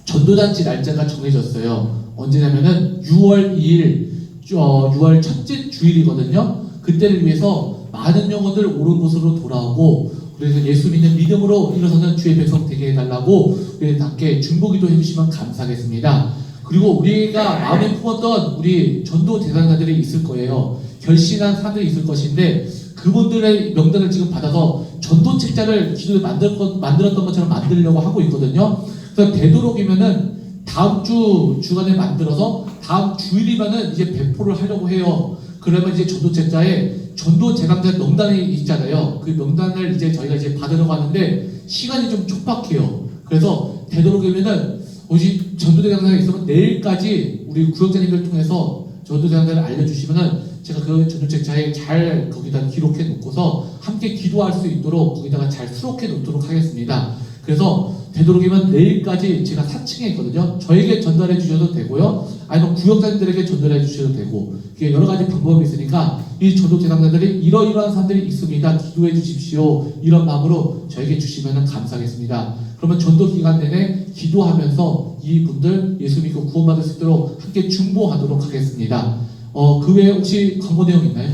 전도잔치 날짜가 정해졌어요. 언제냐면은 6월 2일, 6월 첫째 주일이거든요. 그때를 위해서 많은 영혼들 옳은 곳으로 돌아오고 그래서 예수 믿는 믿음으로 일어서는 주의 백성 되게 해달라고 함께 중보기도 해주시면 감사하겠습니다. 그리고 우리가 마음에 품었던 우리 전도 대상자들이 있을 거예요. 결신한 사람들이 있을 것인데 그분들의 명단을 지금 받아서 전도 책자를 기존에 만들었던 것처럼 만들려고 하고 있거든요. 그래서 되도록이면은 다음 주 주간에 만들어서 다음 주일이면은 이제 배포를 하려고 해요. 그러면 이제 전도책자에 전도 재감자 명단이 있잖아요. 그 명단을 이제 저희가 이제 받으려고 하는데 시간이 좀 촉박해요. 그래서 되도록이면은 오직 전도 재감자가 있으면 내일까지 우리 구역장님들 통해서 전도 재감자를 알려주시면은 제가 그 전도책자에 잘 거기다 기록해 놓고서 함께 기도할 수 있도록 거기다가 잘 수록해 놓도록 하겠습니다. 그래서 되도록이면 내일까지 제가 4층에 있거든요. 저에게 전달해 주셔도 되고요. 아니면 구역장님들에게 전달해 주셔도 되고 이게 여러 가지 방법이 있으니까 이 전도 재감자들이 이러이러한 사람들이 있습니다. 기도해 주십시오. 이런 마음으로 저에게 주시면 감사하겠습니다. 그러면 전도 기간 내내 기도하면서 이분들 예수 믿고 구원받을 수 있도록 함께 중보하도록 하겠습니다. 그 외에 혹시 광고 내용 있나요?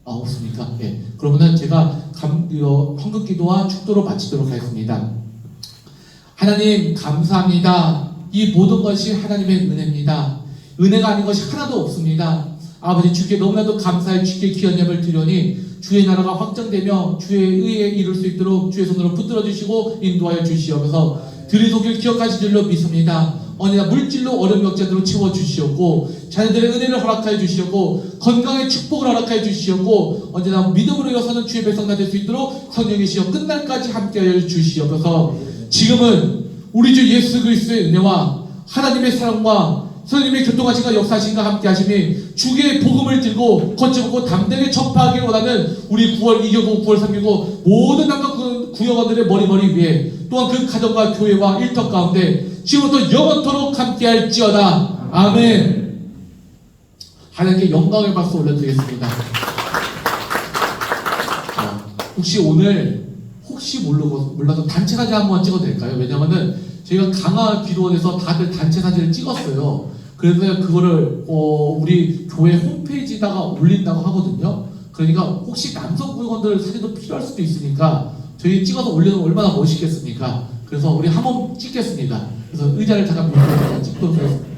없습니까? 예. 그러면은 제가 헌금 기도와 축도로 마치도록 하겠습니다. 하나님 감사합니다. 이 모든 것이 하나님의 은혜입니다. 은혜가 아닌 것이 하나도 없습니다. 아버지 주께 너무나도 감사해 주께 귀한 예배를 드려니 주의 나라가 확정되며 주의 의에 이룰 수 있도록 주의 손으로 붙들어 주시고 인도하여 주시옵소서. 드리도길 기억하신 줄로 믿습니다. 언제나 물질로 어려운 역자들로 채워주시옵고 자녀들의 은혜를 허락하여 주시옵고 건강의 축복을 허락하여 주시옵고 언제나 믿음으로 일어서는 주의 백성들 될 수 있도록 성령이시여 끝날까지 함께하여 주시옵소서. 지금은 우리 주 예수 그리스도의 은혜와 하나님의 사랑과 성령님의 교통하심과 역사하심과 함께하심이 주의 복음을 들고 거쳐보고 담대하게 전파하기를 원하는 우리 9월 2교구 9월 3교구 모든 남과 구역원들의 머리 위에 또한 그 가정과 교회와 일터 가운데 지금부터 영원토록 함께할지어다. 아멘. 하나님께 영광의 박수 올려드리겠습니다. 혹시 오늘 몰라서 단체 사진 한번 찍어도 될까요? 왜냐면은 저희가 강화 기도원에서 다들 단체 사진을 찍었어요. 그래서 그거를 우리 교회 홈페이지에다가 올린다고 하거든요. 그러니까 혹시 남성 구역원들 사진도 필요할 수도 있으니까 저희 찍어서 올리면 얼마나 멋있겠습니까? 그래서 우리 한번 찍겠습니다. 그래서 의자를 잠깐 밀고 찍도록 하겠습니다.